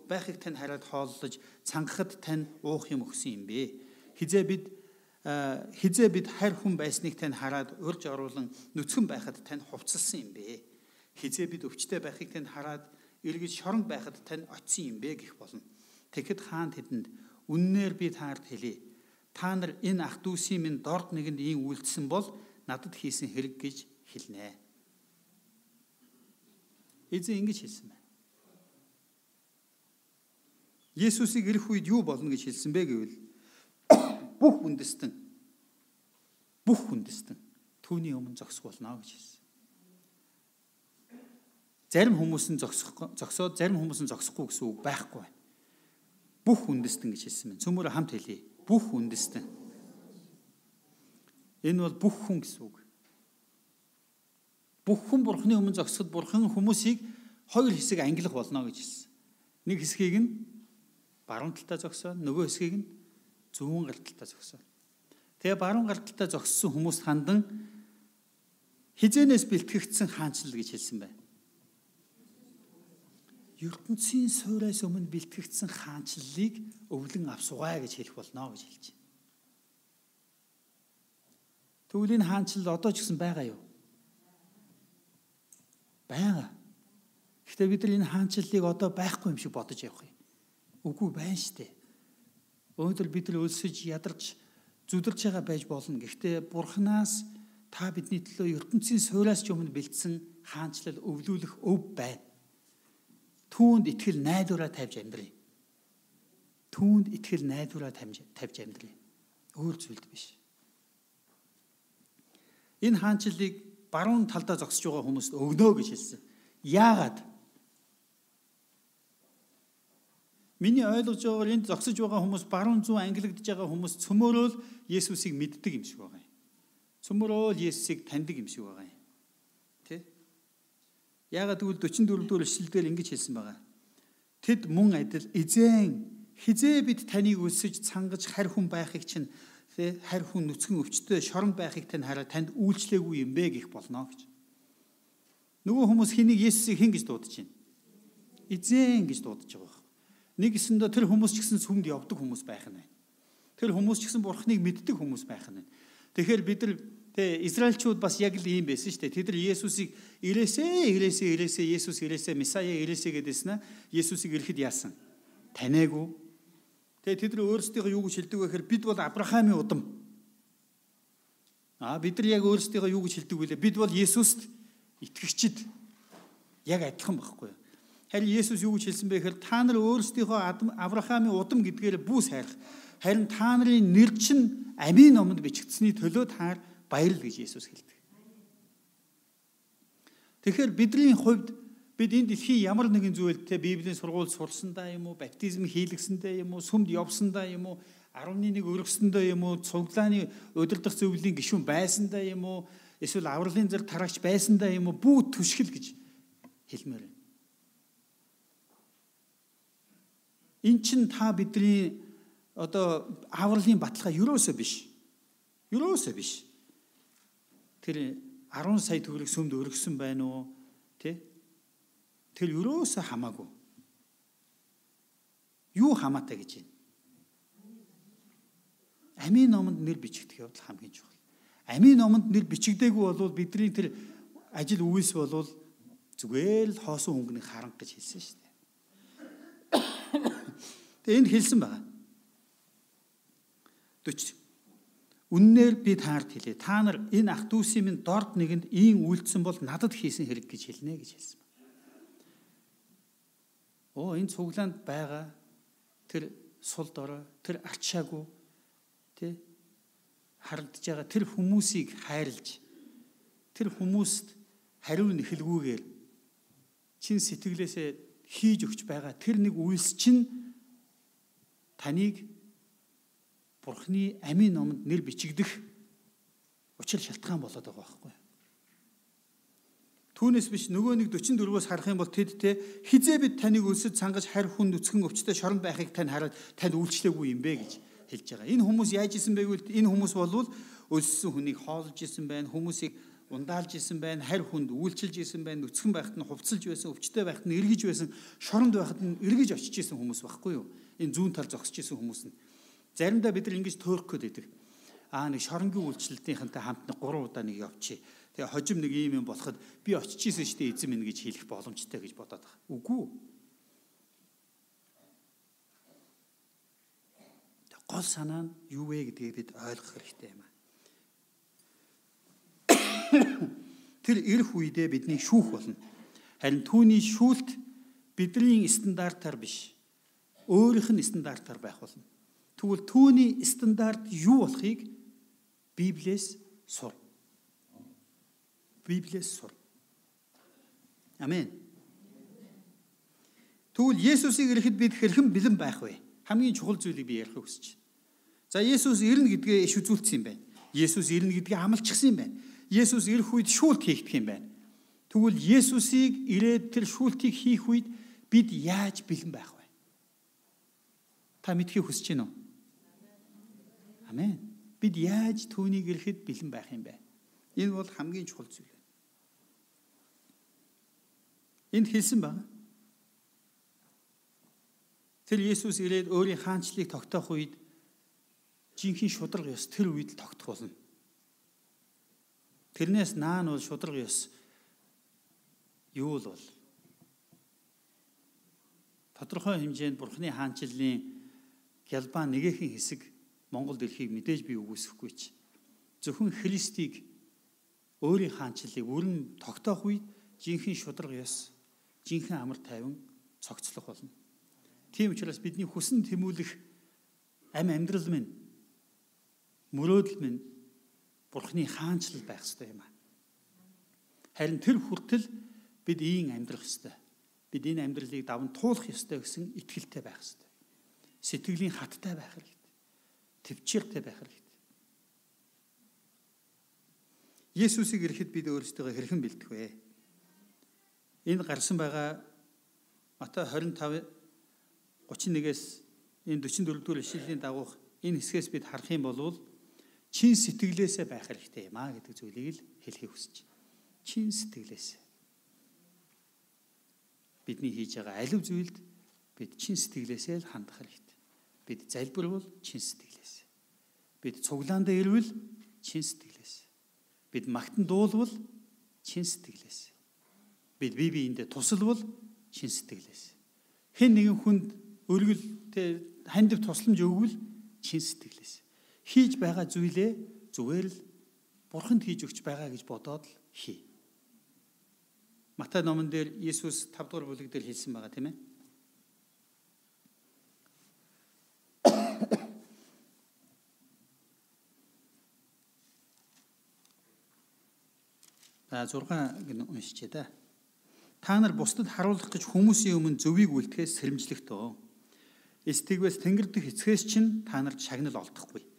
байхыг тань хараад хооллож, цангахад тань уух юм өгсөн юм бэ. Хизээ бид харь хүн байсныг тань хараад урьж оруулан, нүцгэн байхад тань хувцалсан юм бэ. Хизээ бид өвчтөй байхыг танд хараад эргэж шоронд байхад тань очисон юм бэ гэх болно. Тэгэхэд хаан тэдэнд үннээр би таард хэлье. Та нар энэ ах дүүсийн минь дорд нэгэнд ийм үйлдсэн бол надад хийсэн хэрэг гэж хэлнэ. Эзэн ингэж хэлсэн байна. Есүсийг ирэх үед юу болно гэж хэлсэн бэ гэвэл бүх үндэстэн түүний өмнө зогсох болно гэж хэлсэн. зарим хүмүүс нь зогсоод зарим хүмүүс нь зогсохгүй гэсэн үг байхгүй байна. Бүх үндэстэн гэж хэлсэн байна. Цөмөр хамт хэлье. Бүх үндэстэн. Энэ бол бүх хүн гэсэн үг. Бүх хүн Бурхны өмнө зогсоход Бурхан хүмүүсийг хоёр хэсэг ангилах болно гэж хэлсэн. Нэг хэсгийг нь баруун талдаа зогсоно, нөгөө хэсгийг нь зүүн гар талдаа зогсоно. Тэгээ баруун гар талдаа зогссон хүмүүст хандан хизээнээс бэлтгэгдсэн хаанчлал гэж хэлсэн байна. ертөнцийн суйраас өмнө бэлтгэгдсэн хаанчлалыг өвлөн авсугай гэж хэлэх болно гэж хэлж байна. Тэгвэл энэ хаанчлал одоо ч гэсэн байгаа юу? Байгаа. Гэхдээ бид нар энэ хаанчлалыг одоо байхгүй юм шиг бодож явах юм. Үгүй байна штэ. Өнөөдөр бид нар өлсөж ядарч зүдэрч байгаа байж болно. Гэхдээ Бурханаас та бидний төлөө ертөнцийн суйраас ч өмнө бэлдсэн хаанчлал өвлүүлэх өв байна. Түүнд итгэл найдвараа тавьж амьдрий. Түүнд итгэл найдвараа тавьж амьдрий. Өөр зүйлд биш. Энэ хаанчлалыг баруун талдаа зогсож байгаа хүмүүст өгнө гэж хэлсэн. Яагаад? Миний ойлгож байгаагаар энд зогсож байгаа хүмүүс баруун зүүн ангилагдж байгаа хүмүүс цөмөрөөл Есүсийг мэддэг юм шиг байгаа юм. Цөмөрөөл Есүсийг таньдаг юм шиг байгаа юм. Тэ? Яагаад гэвэл 44 дугаар ишлэлдэр ингэж хэлсэн байгаа. Тэд мөн адил эзэн хизээ бид таныг өсөж цангаж харь хүн байхыг чинь харь хүн нүцгэн өвчтөй шорон байхыг тань хараад танд үйлчлээгүй юм бэ гэх болно гэж. Нөгөө хүмүүс хэнийг Есүсийг хэн гэж дуудаж байна? Эзэн гэж дуудаж байгаа. Нэг гэсэндээ тэр хүмүүс ч гэсэн сүмд явдаг хүмүүс байх нь байна. Тэр хүмүүс ч гэсэн Бурхныг мэддэг хүмүүс байх нь байна. Тэгэхээр бид нар Израильчууд бас яг л ийм байсан шүү дээ. Тэд нар Есүсийг ирээсээ Есүс ирээсээ Месая ирээсээ гэдээснэ Есүсийг ирэхэд яасан? Таниагүй. Тэгээ тэд нар өөрсдийгөө юу гэж хэлдэг вэ гэхээр бид бол Авраамийн удам. Бид нар яг өөрсдийгөө юу гэж хэлдэг вэ? Бид бол Есүст итгэгчид. Яг адилхан байхгүй юу? Харин Есүс юу гэж хэлсэн бэ гэхээр та нар өөрсдийнхөө Авраамийн удам гэдгээр бүү сайрах. Харин та нарын нэр чинь амийн номонд бичигдсэний төлөө та баярл гэж Есүс хэлдэг. Тэгэхээр бидний хувьд бид энэ дэлхийн ямар нэгэн зүйлтэй Библийн сургууль сурсандаа юм уу, баптизм хийлгэсэндээ юм уу, сүмд явсандаа юм уу, 11 өргөсөндөө юм уу, цуглааны удирдах зөвлөлийн гишүүн байсандаа юм уу, эсвэл авралын зэрэг тараагч байсандаа юм уу, бүх түшгэл гэж хэлмээр байна. Эн чин та бидний одоо авралын баталгаа юусоо биш. Юусоо биш. Тэр 10 сая төгрөг сүмд өргөсөн байна уу? Тэ? Тэр юусоо хамаагүй. Юу хамаатай гэж байна? Амийн номонд нэр бичигдэх явдал хамгийн чухал. Амийн номонд нэр бичигдээгүй бол бидний тэр ажил үйлс бол зүгээр л хоосон хөнгөний харанга гэж хэлсэн шүү дээ. Тэгээ энд хэлсэн байна. 40. Үннээр би таард хэлээ. Та нар энэ ах дүүсийн минь дорд нэгэнд ийм үйлдсэн бол надад хийсэн хэрэг гэж хэлнэ гэж хэлсэн байна. Энэ цуглаанд байгаа тэр сул дорой, тэр ачаагүй тий харагдаж байгаа тэр хүмүүсийг хайрлж тэр хүмүүст хариу нэхэлгүйгээр чин сэтгэлээсээ хийж өгч байгаа тэр нэг үйлс чинь таныг Бурхны амийн номонд нэр бичигдэх учир шалтгаан болоод байгаа байхгүй. Түүнээс биш нөгөө нэг 44-өөс харах юм бол тэд те хизээ бид таныг өлсөж цангаж харь хүн нүцгэн өвчтөй шорон байхыг тань хараад танд үйлчлээгүй юм бэ гэж хэлж байгаа. Энэ хүмүүс яаж исэн бэ гэвэл энэ хүмүүс болвол өлссөн хүнийг хоолж исэн байна, хүмүүсийг ундаалж исэн байна, харь хүнд үйлчилж исэн байна, нүцгэн байхад нь хувцалж байсан, өвчтөй байхад нь эргэж байсан, шоронд байхад нь эргэж очиж исэн хүмүүс байхгүй юу? Энэ зүүн тал зогсож исэн хүмүүс нь. Заримдаа бид нар ингэж төөрөх гээд байдаг. Нэг шоронгийн үйлчлэлтийнхэнтэй хамт 3 удаа нэг явчих. Тэгээ хожим нэг ийм юм болоход би очиж исэн штэ эзэн минь гэж хэлэх боломжтой гэж бодоод байгаа. Үгүй. Гол санаа нь юу вэ гэдгийг бид ойлгох хэрэгтэй юм аа. Тэр ирэх үедээ бидний шүүх болно. Харин түүний шүүлт бидний стандартаар биш. Өөрийнх нь стандартаар байх болно. Тэгвэл түүний стандарт юу болохыг Библиэс сур. Библиэс сур. Амен. Тэгвэл Есүсийг ирэхэд бид хэрхэн бэлэн байх вэ? Хамгийн чухал зүйлийг би ярих хүсэж байна. За Есүс ирнэ гэдгээ иш үзүүлсэн юм байна. Есүс ирнэ гэдгээ амлчихсан юм байна. Есүс ирэх үед шүүлт хийгдэх юм байна. Тэгвэл Есүсийг ирээд тэр шүүлтийг хийх үед бид яаж бэлэн байх вэ? Та мэдхийг хүсэж байна уу? Амен. Бид яаж түүнийг ирэхэд бэлэн байх юм бэ? Энэ бол хамгийн чухал зүйл байна. Энд хэлсэн байна. Тэр Есүс ирээд өөрийн хаанчлалыг тогтоох үед жинхэнэ шударга ёс тэр үед л тогтох болно. Тэрнээс наан бол шударга ёс юу л бол тодорхой хэмжээнд Бурхны хаанчлалын гялбаа нэгэн хэсэг Монгол дэлхийг мэдээж би үгүйсэхгүй ч зөвхөн Христийг өөрийн хаанчлалыг бүрэн тогтоох үед жинхэнэ шударга ёс, жинхэнэ амар тайван цогцлох болно. Тийм учраас бидний хүсэн тэмүүлэх амьдрал минь, мөрөөдөл минь Бурхны хаанчлал байх ёстой юм аа. Харин тэр хүртэл бид ийм амьдрах ёстой. Бид энэ амьдралыг даван туулах ёстой гэсэн итгэлтэй байх ёстой. Сэтгэлийн хаттай байх хэрэгтэй. Төвчээртэй байх хэрэгтэй. Есүсийг ирэхэд бид өөрсдөө хэрхэн бэлдэх вэ? Энэ гарсан байгаа Матай 25:31-ээс энэ 44-р ишлэлийн дагуух энэ хэсгээс бид харах юм бол чин сэтгэлээсээ байх хэрэгтэй юм аа гэдэг зүйлийг л хэлхийг хүсэж байна. Чин сэтгэлээсээ. Бидний хийж байгаа аливаа зүйлд бид чин сэтгэлээсээ л хандах хэрэгтэй. Бид залбирвал чин сэтгэлээсээ. Бид цуглаандаа ирвэл чин сэтгэлээсээ. Бид магтан дуулвал чин сэтгэлээсээ. Бид бие биендээ тусалвал чин сэтгэлээсээ. Хэн нэгэн хүнд өргөлтэй хандив тусламж өгвөл чин сэтгэлээс хийж байгаа зүйлээ зүгээр л Бурханд хийж өгч байгаа гэж бодоод л хий. Матай номон дээр Есүс 5 дугаар бүлэг дээр хэлсэн байгаа тийм ээ. За 6 гэн уншчээ да. Та нар бусдад харуулах гэж хүмүүсийн өмнө зөвийг үлдэхээс сэрэмжлэх тоо. Эстэгвээс тэнгэр дэх эцгээс чинь та нарт шагнал олдохгүй.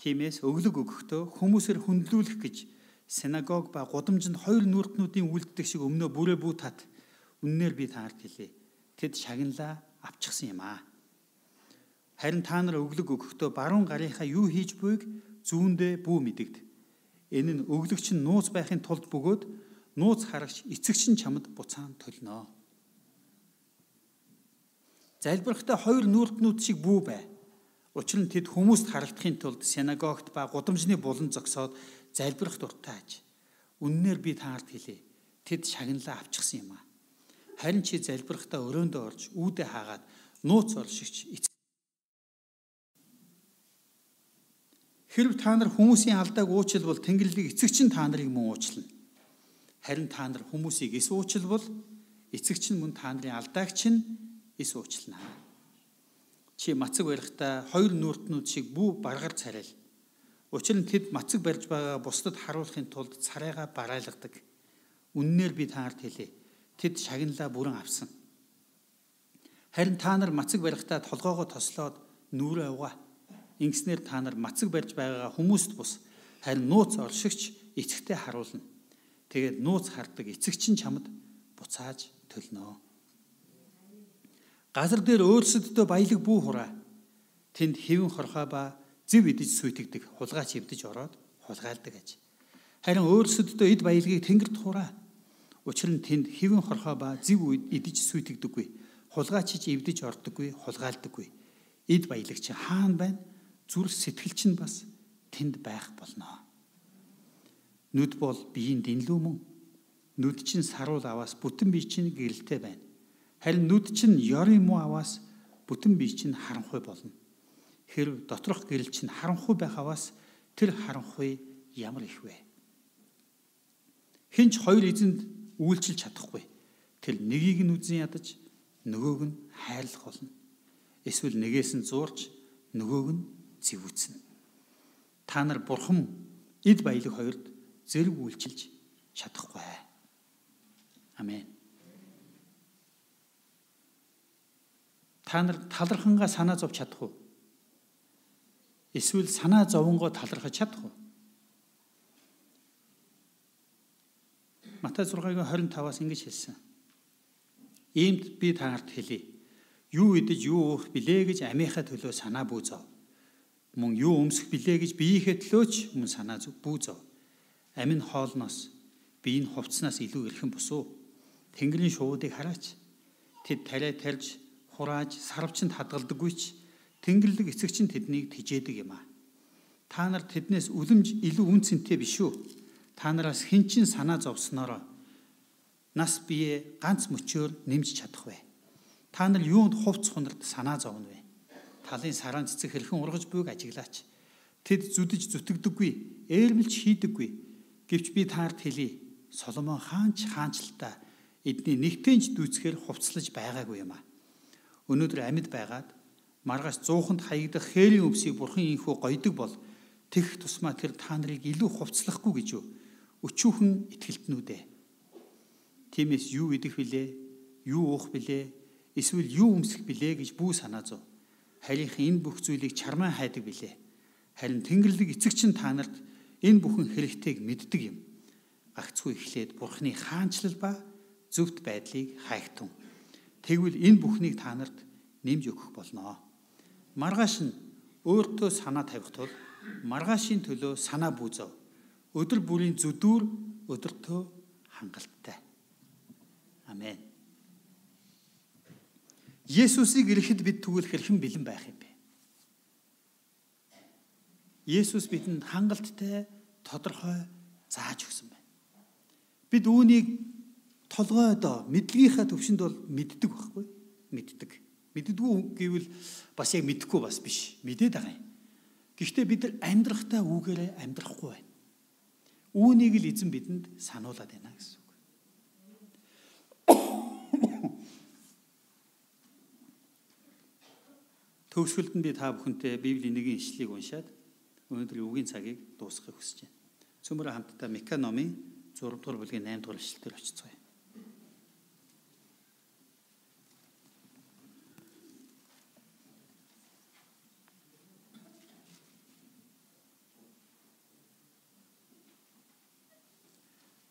Тиймээс өглөг өгөхдөө хүмүүсээр хүндлүүлэх гэж синагог ба гудамжинд хоёр нүртнүүдийн үлддэг шиг өмнөө бүрээ бүү тат. Үннээр би та нарт хэлье. Тэд шагналаа авчихсан юм аа. Харин та нар өглөг өгөхдөө баруун гарынхаа юу хийж буйг зүүндээ бүү мэдэгд. Энэ нь өглөгч нь нууц байхын тулд бөгөөд нууц харагч эцэгч нь чамд буцаан төлнө. Залбирахтаа хоёр нүртнүүд шиг бүү бай. Учир нь тэд хүмүүст харагдахын тулд синагогт ба гудамжны булан зогсоод залбирах дуртайж. Үннээр би та нарт хэлье. Тэд шагналаа авчихсан юм аа. Харин чи залбирахтаа өрөөндөө орж үүдээ хаагаад нууц оршигч. Хэрв та нар хүмүүсийн алдааг уучлбал Тэнгэрлэг эцэгч нь та нарыг мөн уучлана. Харин та нар хүмүүсийг эс уучлбал эцэгч нь мөн та нарын алдааг чинь эс уучлана. Чи мацаг барихтаа хоёр нүртнүүд шиг бүү баргаар царай. Учир нь тэд мацаг барьж байгаа бусдад харуулахын тулд царайгаа барайлгадаг. Үннээр би та нарт хэлье. Тэд шагналаа бүрэн авсан. Харин та нар мацаг барихтаа толгоогоо тослоод нүрээ угаа. Ингэснээр та нар мацаг барьж байгаа хүмүүст бус харин нууц оршигч эцэгтэй харуулна. Тэгээд нууц хардаг эцэгч нь чамд буцааж төлнө. Газар дээр өөрсөддөө баялаг бүү хураа. Тэнд хэвэн хорхоо ба зэв идэж сүйтгэдэг хулгайч эвдэж ороод хулгайлдаг аж. Харин өөрсөддөө эд баялагийг тэнгэрт хураа. Учир нь тэнд хэвэн хорхоо ба зэв идэж сүйтгэдэггүй. Хулгайч эвдэж ордоггүй, хулгайлдаггүй. Эд баялаг чи хаана байна? Зүрх сэтгэл чинь бас тэнд байх болно. Нүд бол биеийн дэнлүү мөн. Нүд чинь саруул аваас бүтэн бие чинь гэрэлтэй байна. Харин нүд чинь ёрын муу аваас бүтэн бие чинь харанхуй болно. Хэрв доторх гэрэл чинь харанхуй байх аваас тэр харанхуй ямар их вэ? Хинч хоёр эзэнд үйлчилж чадахгүй. Тэр нэгийг нь үзэн ядаж нөгөөг нь хайрлах болно. Эсвэл нэгээс нь зуурч нөгөөг нь зэвүүцнэ. Та нар бурхан эд баялаг хоёрт зэрэг үйлчилж чадахгүй. Амен. Та нар талархангаа санаа зовж чадах уу? Эсвэл санаа зовонгоо талархаж чадах уу? Матай 6:25-аас ингэж хэлсэн. Иймд би таарт хэлье. Юу идэж юу уух билээ гэж амийнхаа төлөө санаа бүүзов. Мөн юу өмсөх билээ гэж биеийнхээ төлөө ч мөн санаа бүүзов. Амин хоолноос биеийн хувцснаас илүү эрхэм босуу. Тэнгэрийн шуудыг хараач. Тэд тариа тарьж, хурааж, сарвчанд хадгалдаггүй ч Тэнгэрлэг эцэгч нь тэднийг тижээдэг юм аа. Та нар тэднээс үлэмж илүү үнцэнтэй биш үү? Та нараас хэн ч санаа зовсноор нас бие ганц мөчөөр нэмж чадах вэ? Та нар юунд хувц хунарт санаа зовно вэ? Талын сараан цэцэг хэрхэн ургаж буйг ажиглаач. Тэд зүдэж зүтгэдэггүй, ээрмэлж хийдэггүй. Гэвч би таарт хэлье. Соломон хаанчлалтаа эдний нэгтэнч дүүцхээр хувцлаж байгаагүй юм аа. Өнөөдөр амьд байгаад маргааш 100-нд хаягдах хээрийн өвсийг бурхан инхүү гойдог бол тэгх тусмаа тэр та нарыг илүү хувцлахгүй гэж юу? Өчүүхэн итгэлтнүүдээ. Тиймээс юу идэх билээ? Юу уух билээ? Эсвэл юу өмсөх билээ гэж бүү санаа зов. Харийнхан энэ бүх зүйлийг чармаа хайдаг билээ. Харин Тэнгэрлэг эцэгч нь та нарт энэ бүхэн хэрэгтэйг мэддэг юм. Гагцгүй эхлээд Бурханы хаанчлал ба зөвхт байдлыг хайхтун. Тэгвэл энэ бүхнийг та нарт нэмж өгөх болно. Маргааш нь өөртөө санаа тавих тул маргаашийн төлөө санаа бүүзав. Өдөр бүрийн зүдүүр өдөртөө хангалттай. Амен. Есүсийг ирэхэд бид тэгвэл хэрхэн бэлэн байх юм бэ? Есүс бидэнд хангалттай, тодорхой зааж өгсөн байна. Бид үүнийг толгойдоо мэдлэгийнхаа төвшөнд бол мэддэг байхгүй? Мэддэг. Мэддэггүй гэвэл бас яг мэдэхгүй бас биш. Мэдээд байгаа юм. Гэхдээ бид нар амьдрахтаа үүгээрээ амьдрахгүй байна. Үүнийг л эзэн бидэнд сануулад байна гэсэн үг. Төгсгөлд нь би та бүхэнтэй Библийн нэгэн ишлэлийг уншаад өнөөдрийн үгийн цагийг дуусгахыг хүсэж байна. Цөмөр хамтдаа Мика номын 6 дугаар бүлгийн 8 дугаар ишлэлээр очицгаая.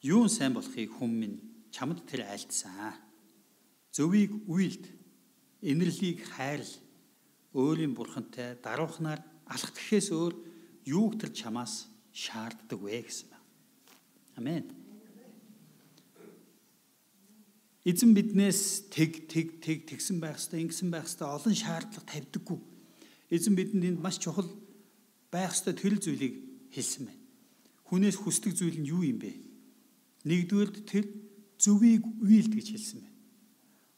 Юун сайн болохыг хүн минь чамд тэр айлтсан. Зөвийг үйлд, инэрлийг хайрл, өөрийн бурхантай даруухнаар алхахээс өөр юуг тэр чамаас шаарддаг вэ гэсэн байна. Амен. Эзэн биднээс тэгсэн байх ёстой, ингэсэн байх ёстой олон шаардлага тавьдаггүй. Эзэн бидэнд энд маш чухал байх ёстой тэр зүйлийг хэлсэн байна. Хүнээс хүсдэг зүйл нь юу юм бэ? Нэгдүгээрд тэр зөвийг үйлд гэж хэлсэн байна.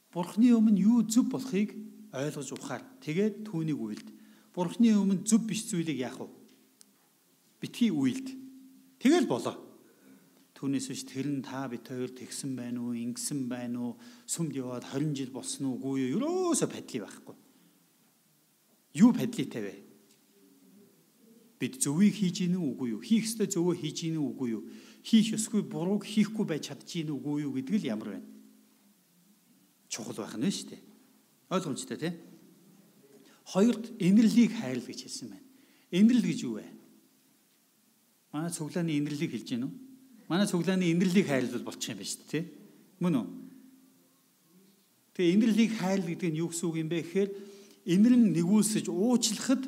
Бурхны өмнө юу зөв болохыг ойлгож ухаар тэгээд түүнийг үйлд. Бурхны өмнө зөв биш зүйлийг яах вэ? Битгий үйлд. Тэгэл болоо. Түүнээс биш тэр нь та бит хоёр тэгсэн байна уу, ингэсэн байна уу, сүмд яваад 20 жил болсон уугүй юу? Ерөөсө падлий байхгүй. Юу падлийтай вэ? Бид зөвийг хийж ийн үгүй юу? Хийх ёстой зөвөө хийж ийн үгүй юу? Хийх ёсгүй бурууг хийхгүй байж чадчих ийн үгүй юу гэдэг л ямар байна? Чухал байх нь шүү дээ. Ойлгомжтой тий? Хоёрд инэрлийг хайрл гэж хэлсэн байна. Инэрл гэж юу вэ? Манай цуглааны инэрлийг хэлж гин үү? Манай цуглааны инэрлийг хайрлал болчих юм байна шүү дээ тий? Мөн үү? Тэгээ инэрлийг хайрл гэдэг нь юу гэсэн үг юм бэ гэхээр инэрн нэгүүлсэж уучлахад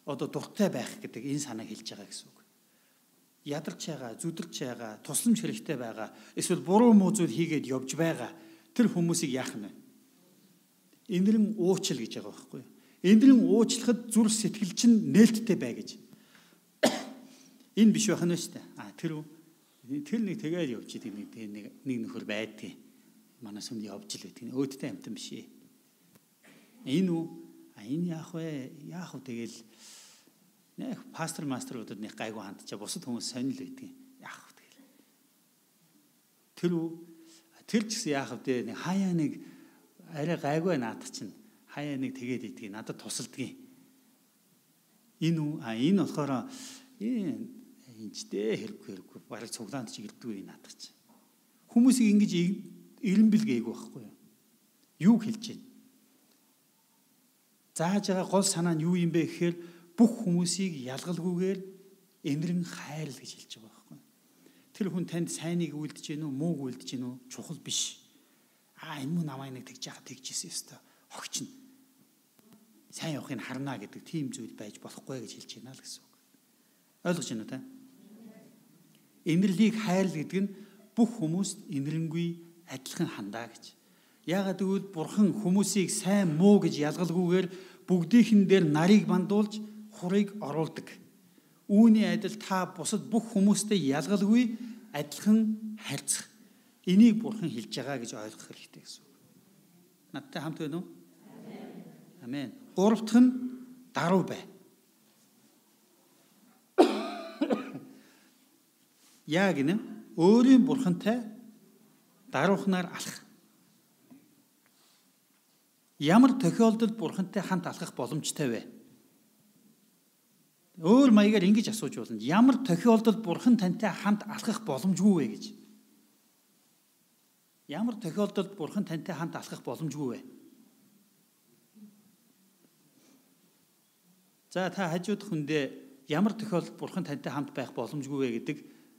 одоо дуртай байх гэдэг энэ санааг хэлж байгаа гэсэн үг. Ядарч байгаа, зүдэрч байгаа, тусламж хэрэгтэй байгаа, эсвэл буруу муу зүйл хийгээд явж байгаа тэр хүмүүсийг яах нь вэ? Инэрн уучил гэж байгаа байхгүй юу? Инэрн уучлахад зүрх сэтгэл чинь нээлттэй бай гэж. Энэ биш байх нь шүү дээ. Тэр нэг тэгээд явж идэг нэг нөхөр байдгийг. Манай сүмд явж л байдаг. Өөдтэй амтан биш ээ. Энэ үү? Энэ яах вэ? Яах вэ тэгэл нэг пастор мастеруудад нэг гайгүй хандчаа бусад хүмүүс сонирл байдаг. Яах вэ тэгэл. Тэр ч гэсэн яах вэ? Нэг хаяа нэг арай гайгүй наадах чинь хаяа нэг тэгээд идгийг надад тусалдгийг. Энэ үү? Энэ болохоор энэчтэй хэрэггүй бараг цуглаанд ч ирдэггүй наадах чинь. Хүмүүсийг ингэж ирэмбэл гээгүй байхгүй юу? Юу хэлж байна? зааж байгаа гол санаа нь юу юм бэ гэхээр бүх хүмүүсийг ялгалгүйгээр энэрэн хайрл гэж хэлж байгаа байхгүй. Тэр хүн танд сайныг үлдэж гэнэ үү, мууг үлдэж гэнэ үү чухал биш. Энэ муу намайг нэг тэгж яхад тэгжсэн ёстой. Хогч нь сайн явахыг харна гэдэг тийм зүйл байж болохгүй гэж хэлж байна л гэсэн үг. Ойлгож байна уу та? Инэрлийг хайрл гэдэг нь бүх хүмүүст инэрэнгүй адилхан хандаа гэж. Яагаад гэвэл Бурхан хүмүүсийг сайн муу гэж ялгалгүйгээр бүгдийнхэн дээр нарыг бандуулж хурыг оруулдаг. Үүний адил та бусад бүх хүмүүстэй ялгалгүй адилхан харьцах. Энийг Бурхан хэлж байгаа гэж ойлгох хэрэгтэй гэсэн үг. Надтай хамт байна уу? Амен. Гурав дахь нь даруй бай. Яг энэ өөрийн Бурхантай даруйхнаар алах. Ямар тохиолдолд Бурхантай хамт алхах боломжтой вэ? Өөр маягаар ингэж асууж болно. Ямар тохиолдолд Бурхан тантай хамт алхах боломжгүй вэ гэж? Ямар тохиолдолд Бурхан тантай хамт алхах боломжгүй вэ? За та хажууд хүндээ ямар тохиолдолд Бурхан тантай хамт байх боломжгүй вэ гэдэг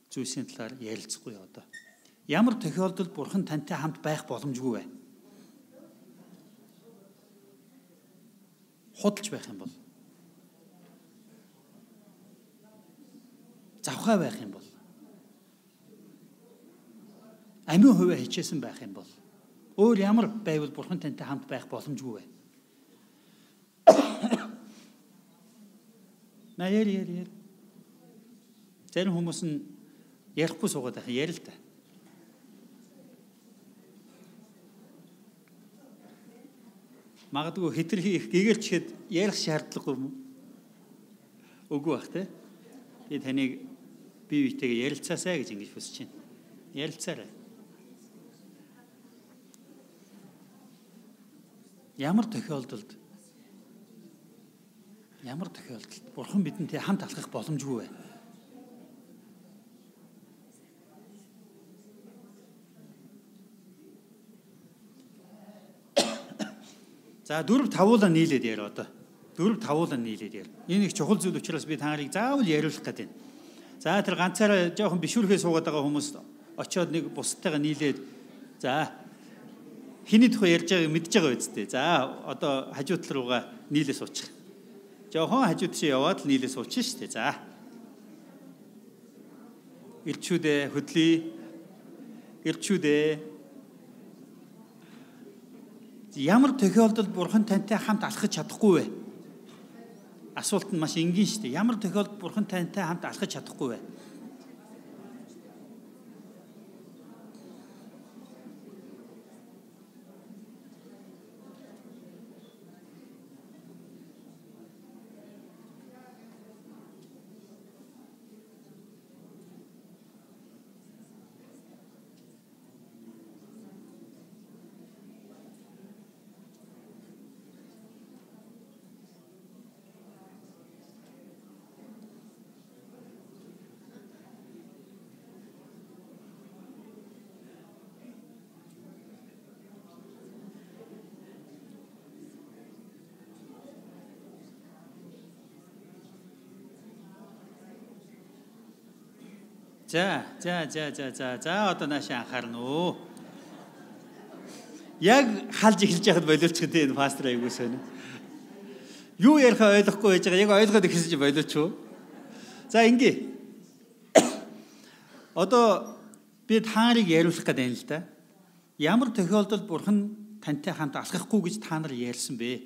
зүйлсийн талаар ярилцахгүй одоо. Ямар тохиолдолд Бурхан тантай хамт байх боломжгүй вэ? Худалж байх юм бол, завхай байх юм бол, амин хувиа хичээсэн байх юм бол, өөр ямар байвал Бурхан тантай хамт байх боломжгүй вэ? Яар. Зарим хүмүүс нь ярихгүй суугаад байх ярил та. Магадгүй хитрхи их гэгэрчхэд ярих шаардлагагүй юм уу? Үгүй бах те. Би таныг бие биетэйгээ ярилцаасаа гэж ингэж хүсэж байна. Ярилцаарай. Ямар тохиолдолд Бурхан бидэнтэй хамт алхах боломжгүй вэ? За 4-5 нийлээд яар одоо. 4-5 нийлээд яар. Энэ их чухал зүйл учраас би та нарыг заавал яриулах гэдэг юм. За тэр ганцаараа жоохон бишүүрхээ суугаад байгаа хүмүүс очиод нэг бусдтайгаа нийлээд за хиний тухай ярьж байгааг мэдж байгаа үсттэй. За одоо хажуу тал руугаа нийлээ суучих. Жоохон хажууд чи яваад л нийлээ суучих штэ. За. Ирчүүдээ хөдлөе. Ирчүүдээ ямар тохиолдолд Бурхан тантай хамт алхаж чадахгүй вэ? Асуулт нь маш энгийн шүү дээ. Ямар тохиолдолд Бурхан тантай хамт алхаж чадахгүй вэ? За одоо наашаа анхаарна уу. Яг халж эхэлж яхад боловчход энэ пастор аягүй сонио. Юу ярихаа ойлгохгүй байж байгаа. Яг ойлгоод ихсэж боловч уу. За ингээ. Одоо би та нарыг яриулах гэдэг юм л да. Ямар тохиолдолд Бурхан тантай хамт алхахгүй гэж та нар ярьсан бэ?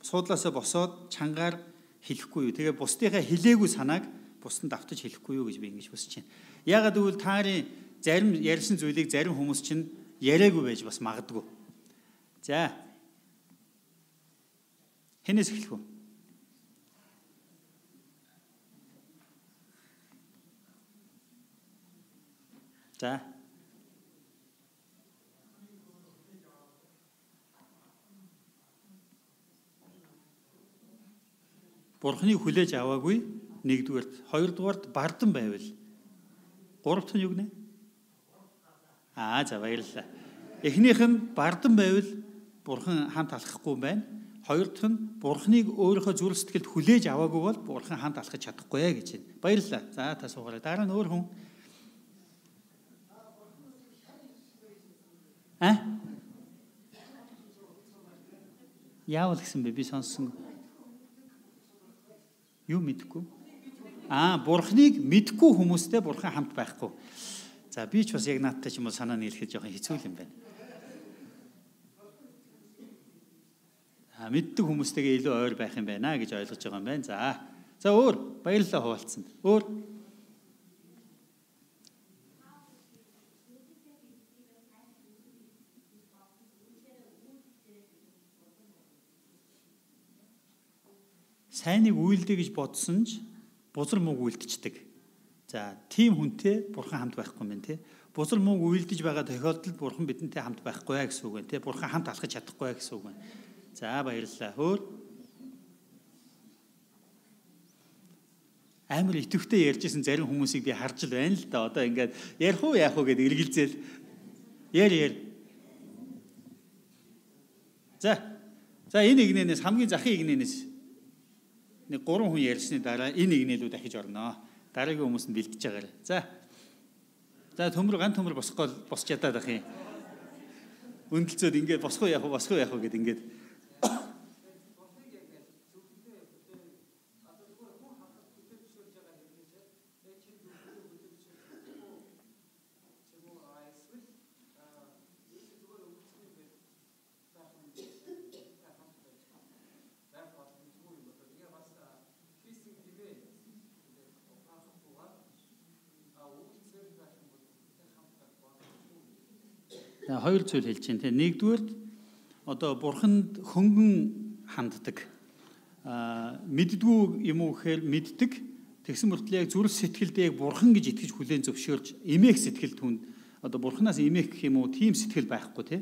Суудлаасаа босоод чангаар хэлэхгүй юу. Тэгээ бусдынхаа хэлээгүй санааг бусдад давтаж хэлэхгүй юу гэж би ингэж хүсэж байна. Яагаад гэвэл та нарын зарим ярьсан зүйлийг зарим хүмүүс чинь яриаггүй байж бас магадгүй. За. Хэнээс эхлэх үү? За. Бурхныг хүлээж аваагүй нэгдүгээрт, хоёрдугаарт бардан байвал. Гуравт нь юу гэнэ? За баярлалаа. Эхнийх нь бардан байвал Бурхан хамт алхахгүй байна. Хоёр дахь нь Бурхныг өөрийнхөө зүрх сэтгэлд хүлээж аваагүй бол Бурхан хамт алхаж чадахгүй гэж байна. Баярлалаа. За та суугаарай. Дараа нь өөр хүн. Яавал гэсэн бэ? Би сонссон. Юу мэдэхгүй? Бурхныг мэдгүй хүмүүстэй Бурхан хамт байхгүй. За би ч бас яг наадтай ч юм уу санаа нийлэхэд жоохон хэцүү юм байна. Мэддэг хүмүүстэйгээ илүү ойр байх юм байна гэж ойлгож байгаа юм байна. За өөр баярлалаа хуваалцсанд. Өөр сайныг үйлдэ гэж бодсон ч бузар мууг үйлдчихдэг. За тийм хүнтэй Бурхан хамт байхгүй юм тий. Бузар мууг үйлдэж байгаа тохиолдолд Бурхан бидэнтэй хамт байхгүй гэсэн үг байна тий. Бурхан хамт алхаж чадахгүй гэсэн үг байна. За баярлалаа. Өөр амар итэвхтэй ярьжсэн зарим хүмүүсийг би харж л байна л да. Одоо ингээд ярих уу яах уу гэдээ эргэлзээл. Яар. За энэ игнэнээс хамгийн захын игнэнээс нэг 3 хүн ярьсны дараа энэ игнэлүү дахиж орно. Дараагийн хүмүүс нь бэлдэж байгаарай. За төмөр ган төмөр босч ядаад ах юм. Өндлцөөд ингээд босхоо яах вэ гэд ингээд хоёр зүйл хэлж байна. Нэгдүгээр одоо Бурханд хөнгөн ханддаг. Мэддгүү юм уу гэхээр мэддэг. Тэгсэн мөртлөө яг зүрх сэтгэлдээ яг Бурхан гэж итгэж хүлээн зөвшөөрж эмээх сэтгэл түнд одоо Бурханаас эмээх гэх юм уу тийм сэтгэл байхгүй тий.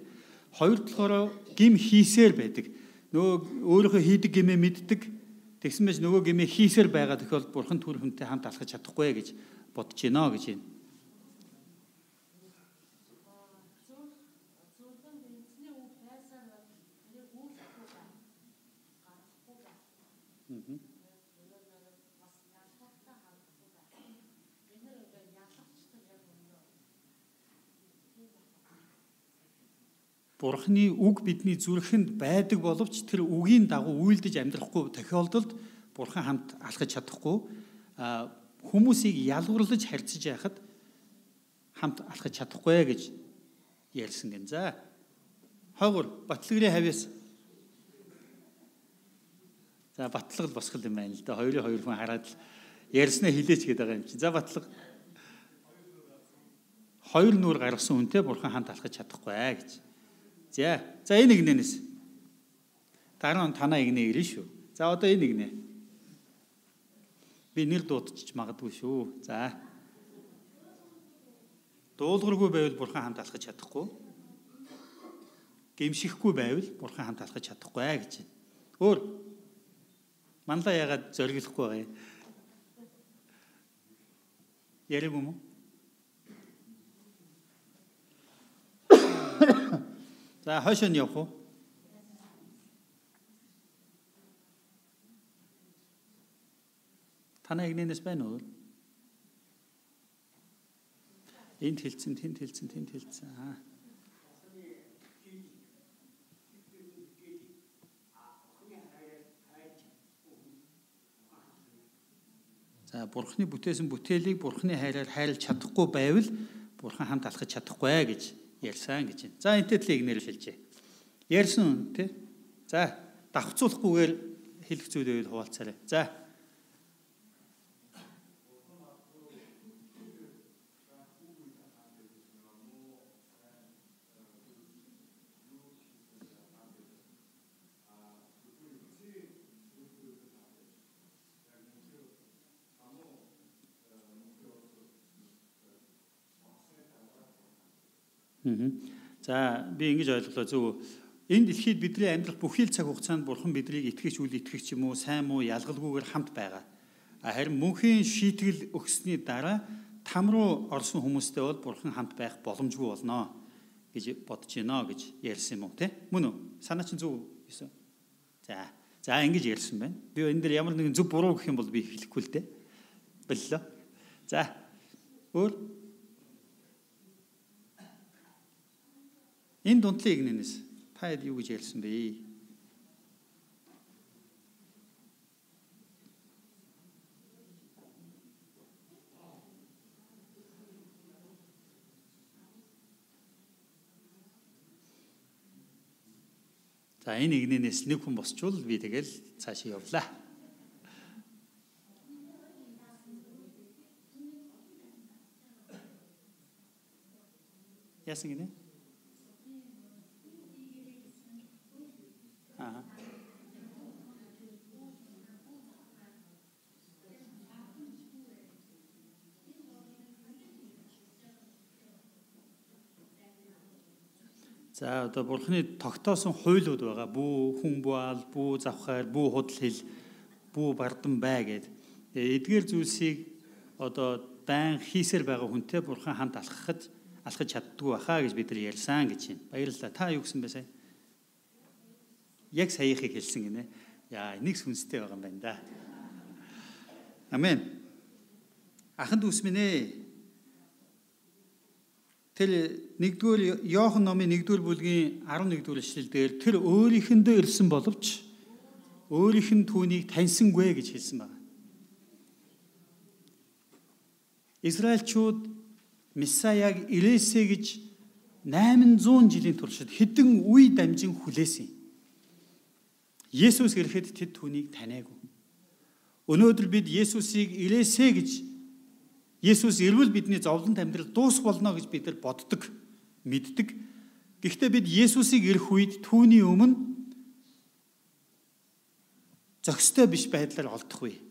Хоёр талаараа гим хийсээр байдаг. Нөгөө өөрийнхөө хийдэг гимээ мэддэг. Тэгсэн мэт нөгөө гимээ хийсээр байгаа тохиолдолд Бурхан түр хүнтэй хамт алхаж чадахгүй гэж бодож байна гэж байна. Бурхны үг бидний зүрхэнд байдаг боловч тэр үгийн дагуу үйлдэж амьдрахгүй тохиолдолд Бурхан хамт алхаж чадахгүй. Хүмүүсийг ялгуурлаж харьцаж яхад хамт алхаж чадахгүй гэж ярьсан гэн. За хойгор Батлагрын хавьяас. За батлал босгол юм байна л да. Хоёрын хоёр хүн хараад л ярьснаа хилээч гээд байгаа юм чинь. За батлал. Хоёр нүур гаргасан хүнтэй Бурхан хамт алхаж чадахгүй гэж. За энэ игнэнээс. Дараа нь танаа игнэ ирнэ шүү. За одоо энэ игнэ. Би нэр дуудчих магадгүй шүү. За. Дуулуургүй байвал Бурхан хамт алхаж чадахгүй. Гэмшихгүй байвал Бурхан хамт алхаж чадахгүй гэж. Өөр манлаа ягаад зориглохгүй байгаа юм? Яриаг юм уу? За хойшоо нь явах уу? Танай игнэнээс байна уу? Энд хэлсэн, тэнд хэлсэн. За Бурхны бүтээсэн бүтээлийг Бурхны хайраар хайрлаж чадахгүй байвал Бурхан хамт алхаж чадахгүй гэж ярьсан гэж байна. За энтэй тлийг нэр шилжээ. Ярьсан тий. За давхцуулахгүйгээр хэлэх зүйл байвал хуваалцаарай. За. За би ингэж ойлголоо зөв. Энэ дэлхийд бидний амьдрах бүхий л цаг хугацаанд Бурхан биднийг итгэж үл итгэж юм уу, сайн муу ялгалгүйгээр хамт байгаа. Харин мөнхийн шийтгэл өгсөний дараа там руу орсон хүмүүстэй бол Бурхан хамт байх боломжгүй болно гэж бодож байна гэж ярьсан юм уу те? Мөн үү? Санаа чинь зөв байсан. За ингэж ярьсан байна. Би энэ дээр ямар нэгэн зөв буруу гэх юм бол би хэлэхгүй л дээ. Боллоо. За өөр энэ дундлын игнэнээс та хэд юу гэж ярьсан бэ? За энэ игнэнээс нэг хүн босчвол би тэгэл цаашаа явлаа. Яасан гинэ? За одоо Бурхны тогтоосон хуйлууд байгаа. Бүү хүн буал, бүү завхаар, бүү худал хэл, бүү бардан бай гэд. Эдгээр зүйлсийг одоо байн хийсээр байгаа хүнтэй Бурхан хамт алхахад алхаж чаддгүй баха гэж бид нар ярьсан гэж байна. Баярлалаа. Та юу гэсэн бэ сая? Яг саяхыг хэлсэн гинэ. Яа, нэг сүнстэй байгаа юм байна да. Амен. Ахын дүүс минь ээ. Тэр 1-р Иохан номын 1-р бүлгийн 11-р эшлэлдэр тэр өөрийнхэндөө ирсэн боловч өөрийнх нь түүнийг таньсангүй гэж хэлсэн байна. Израильчууд Месаяг ирээсэ гэж 800 жилийн туршид хэдэн үе дамжин хүлээсэн. Есүс ирэхэд тэд түүнийг таниагүй. Өнөөдөр бид Есүсийг ирээсэ гэж Есүс ирвэл бидний зовлонт амьдрал дуус болно гэж бид нар боддог, мэддэг. Гэхдээ бид Есүсийг ирэх үед түүний өмнө зохистой биш байдлаар олдохгүй.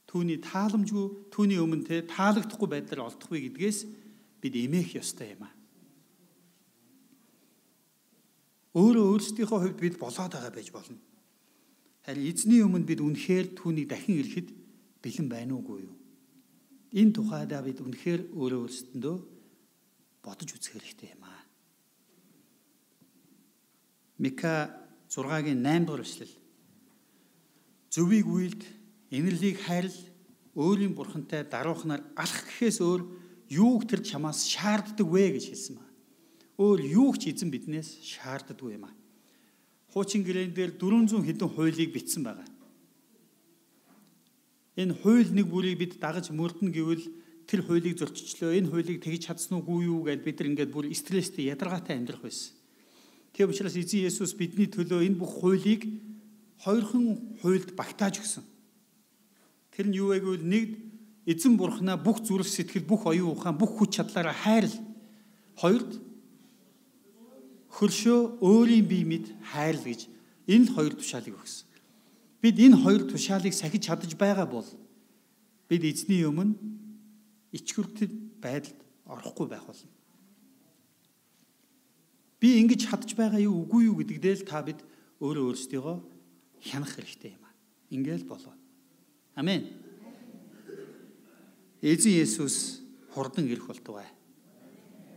Түүний тааламжгүй, түүний өмнө таалагдахгүй байдлаар олдохгүй гэдгээс бид эмээх ёстой юм аа. Өөрсдийнхөө хувьд бид болоод байгаа байж болно. Харин эзний өмнө бид үнэхээр түүнийг дахин ирэхэд бэлэн байна уугүй юу? Энэ тухайдаа бид үнэхээр өөрсдөндөө бодож үзэх хэрэгтэй юм аа. Мика 6-гийн 8-р эшлэл. Зөвийг үйлд, инэрлийг хайрл, өөрийн бурхантай даруухнаар алах гэхээс өөр юуг тэр чамаас шаарддаг вэ гэж хэлсэн ба. Өөр юуг ч эзэн биднээс шаарддаггүй юм аа. Хуучин гэрээн дээр 400 хэдэн хуулийг бичсэн байгаа. Энэ хууль нэг бүрийг бид дагаж мөрдөн гэвэл тэр хуулийг зөрчилөө, энэ хуулийг тэгж чадсан уугүй юу гэд бид нар ингээд бүр стресстэй ядаргаатай амьдрах байсан. Тийм учраас эзэн Есүс бидний төлөө энэ бүх хуулийг хоёрхан хуульд багтааж өгсөн. Тэр нь юу вэ гэвэл нэг эзэн бурхнаа бүх зүрх сэтгэл, бүх оюун ухаан, бүх хүч чадлаараа хайрл. Хоёрд хөршөө өөрийн бие мэд хайрл гэж энэ хоёр тушаалыг өгсөн. Бид энэ хоёр тушаалыг сахиж чадаж байгаа бол бид эзний өмнө ичгүртэй байдалд орохгүй байх болно. Би ингэж чадаж байгаа юу үгүй юу гэдэгдээ л та бид өөрсдийгөө хянах хэрэгтэй юм аа. Ингээл болоо. Амен. Эзэн Есүс хурдан ирэх болтугай.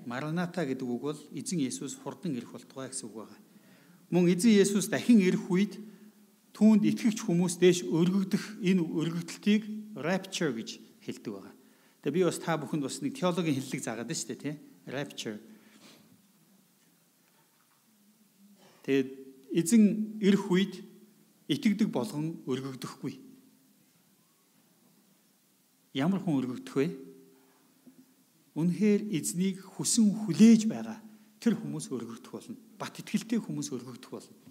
Мараната гэдэг үг бол эзэн Есүс хурдан ирэх болтугай гэсэн үг байгаа. Мөн эзэн Есүс дахин ирэх үед түүнд итгэгч хүмүүс дээш өргөгдөх энэ өргөгдөлтийг rapture гэж хэлдэг байгаа. Тэгээ би бас та бүхэнд бас нэг теологийн хэллэг заагаад байна шүү дээ, тий? Rapture. Тэгээд эзэн ирэх үед итгэдэг болгон өргөгдөхгүй. Ямар хүн өргөгдөх вэ? Үнэхээр эзнийг хүсэн хүлээж байгаа тэр хүмүүс өргөгдөх болно. Бат итгэлтэй хүмүүс өргөгдөх болно.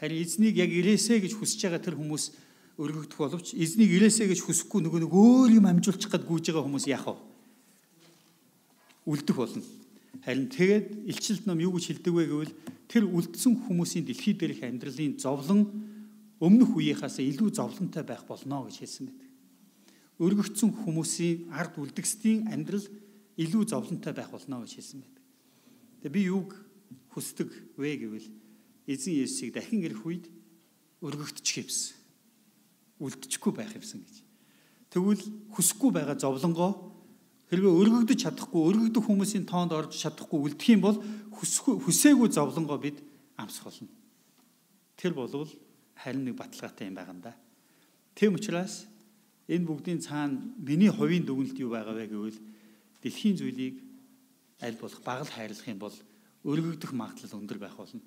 Харин эзнийг яг ирээсэ гэж хүсэж байгаа тэр хүмүүс өргөгдөх боловч эзнийг ирээсэ гэж хүсэхгүй нөгөө нэг өөр юм амжуулчих гээд гүйж байгаа хүмүүс яах вэ? Үлдэх болно. Харин тэгээд илчилт ном юу гэж хэлдэг вэ гэвэл тэр үлдсэн хүмүүсийн дэлхий дээрх амьдралын зовлон өмнөх үеийнхээс илүү зовлонтой байх болно гэж хэлсэн байдаг. Өргөгдсөн хүмүүсийн ард үлдгэсдийн амьдрал илүү зовлонтой байх болно гэж хэлсэн байдаг. Тэгээд би юуг хүсдэг вэ гэвэл эзэн Есүсийг дахин ирэх үед өргөгдчих юмсан. Үлдчихгүй байх юмсан гэж. Тэгвэл хүсэхгүй байгаа зовлонгоо хэрвээ өргөгдөж чадахгүй, өргөгдөх хүмүүсийн тоонд орж чадахгүй үлдэх юм бол хүсээгүй зовлонгоо бид амсах болно. тэр болвол харин нэг баталгаатай юм байгаа юм да. Тэм учраас энэ бүгдийн цаана миний хувийн дүгнэлт юу байгаа вэ гэвэл дэлхийн зүйлийг аль болох багал хайрлах юм бол өргөгдөх магадлал өндөр байх болно.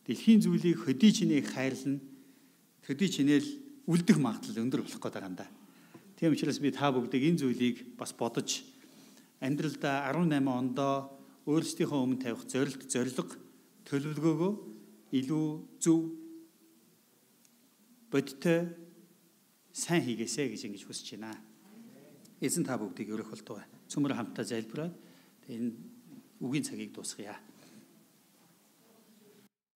Дэлхийн зүйлийг хөдий чинийг хайрлна. Хөдий чинээл үлдэх магадлал өндөр болох гэдэг юм да. Тийм учраас би та бүгдийг энэ зүйлийг бас бодож амьдралдаа 18 ондоо өөрсдийнхөө өмнө тавих зорилго төлөвлөгөөгөө илүү зөв бодтой сайн хийгээсэй гэж ингэж хүсэж байна. Эзэн та бүгдийг өргөх болтугай. Цөмөр хамтдаа залбираад энэ үгийн цагийг дуусгая.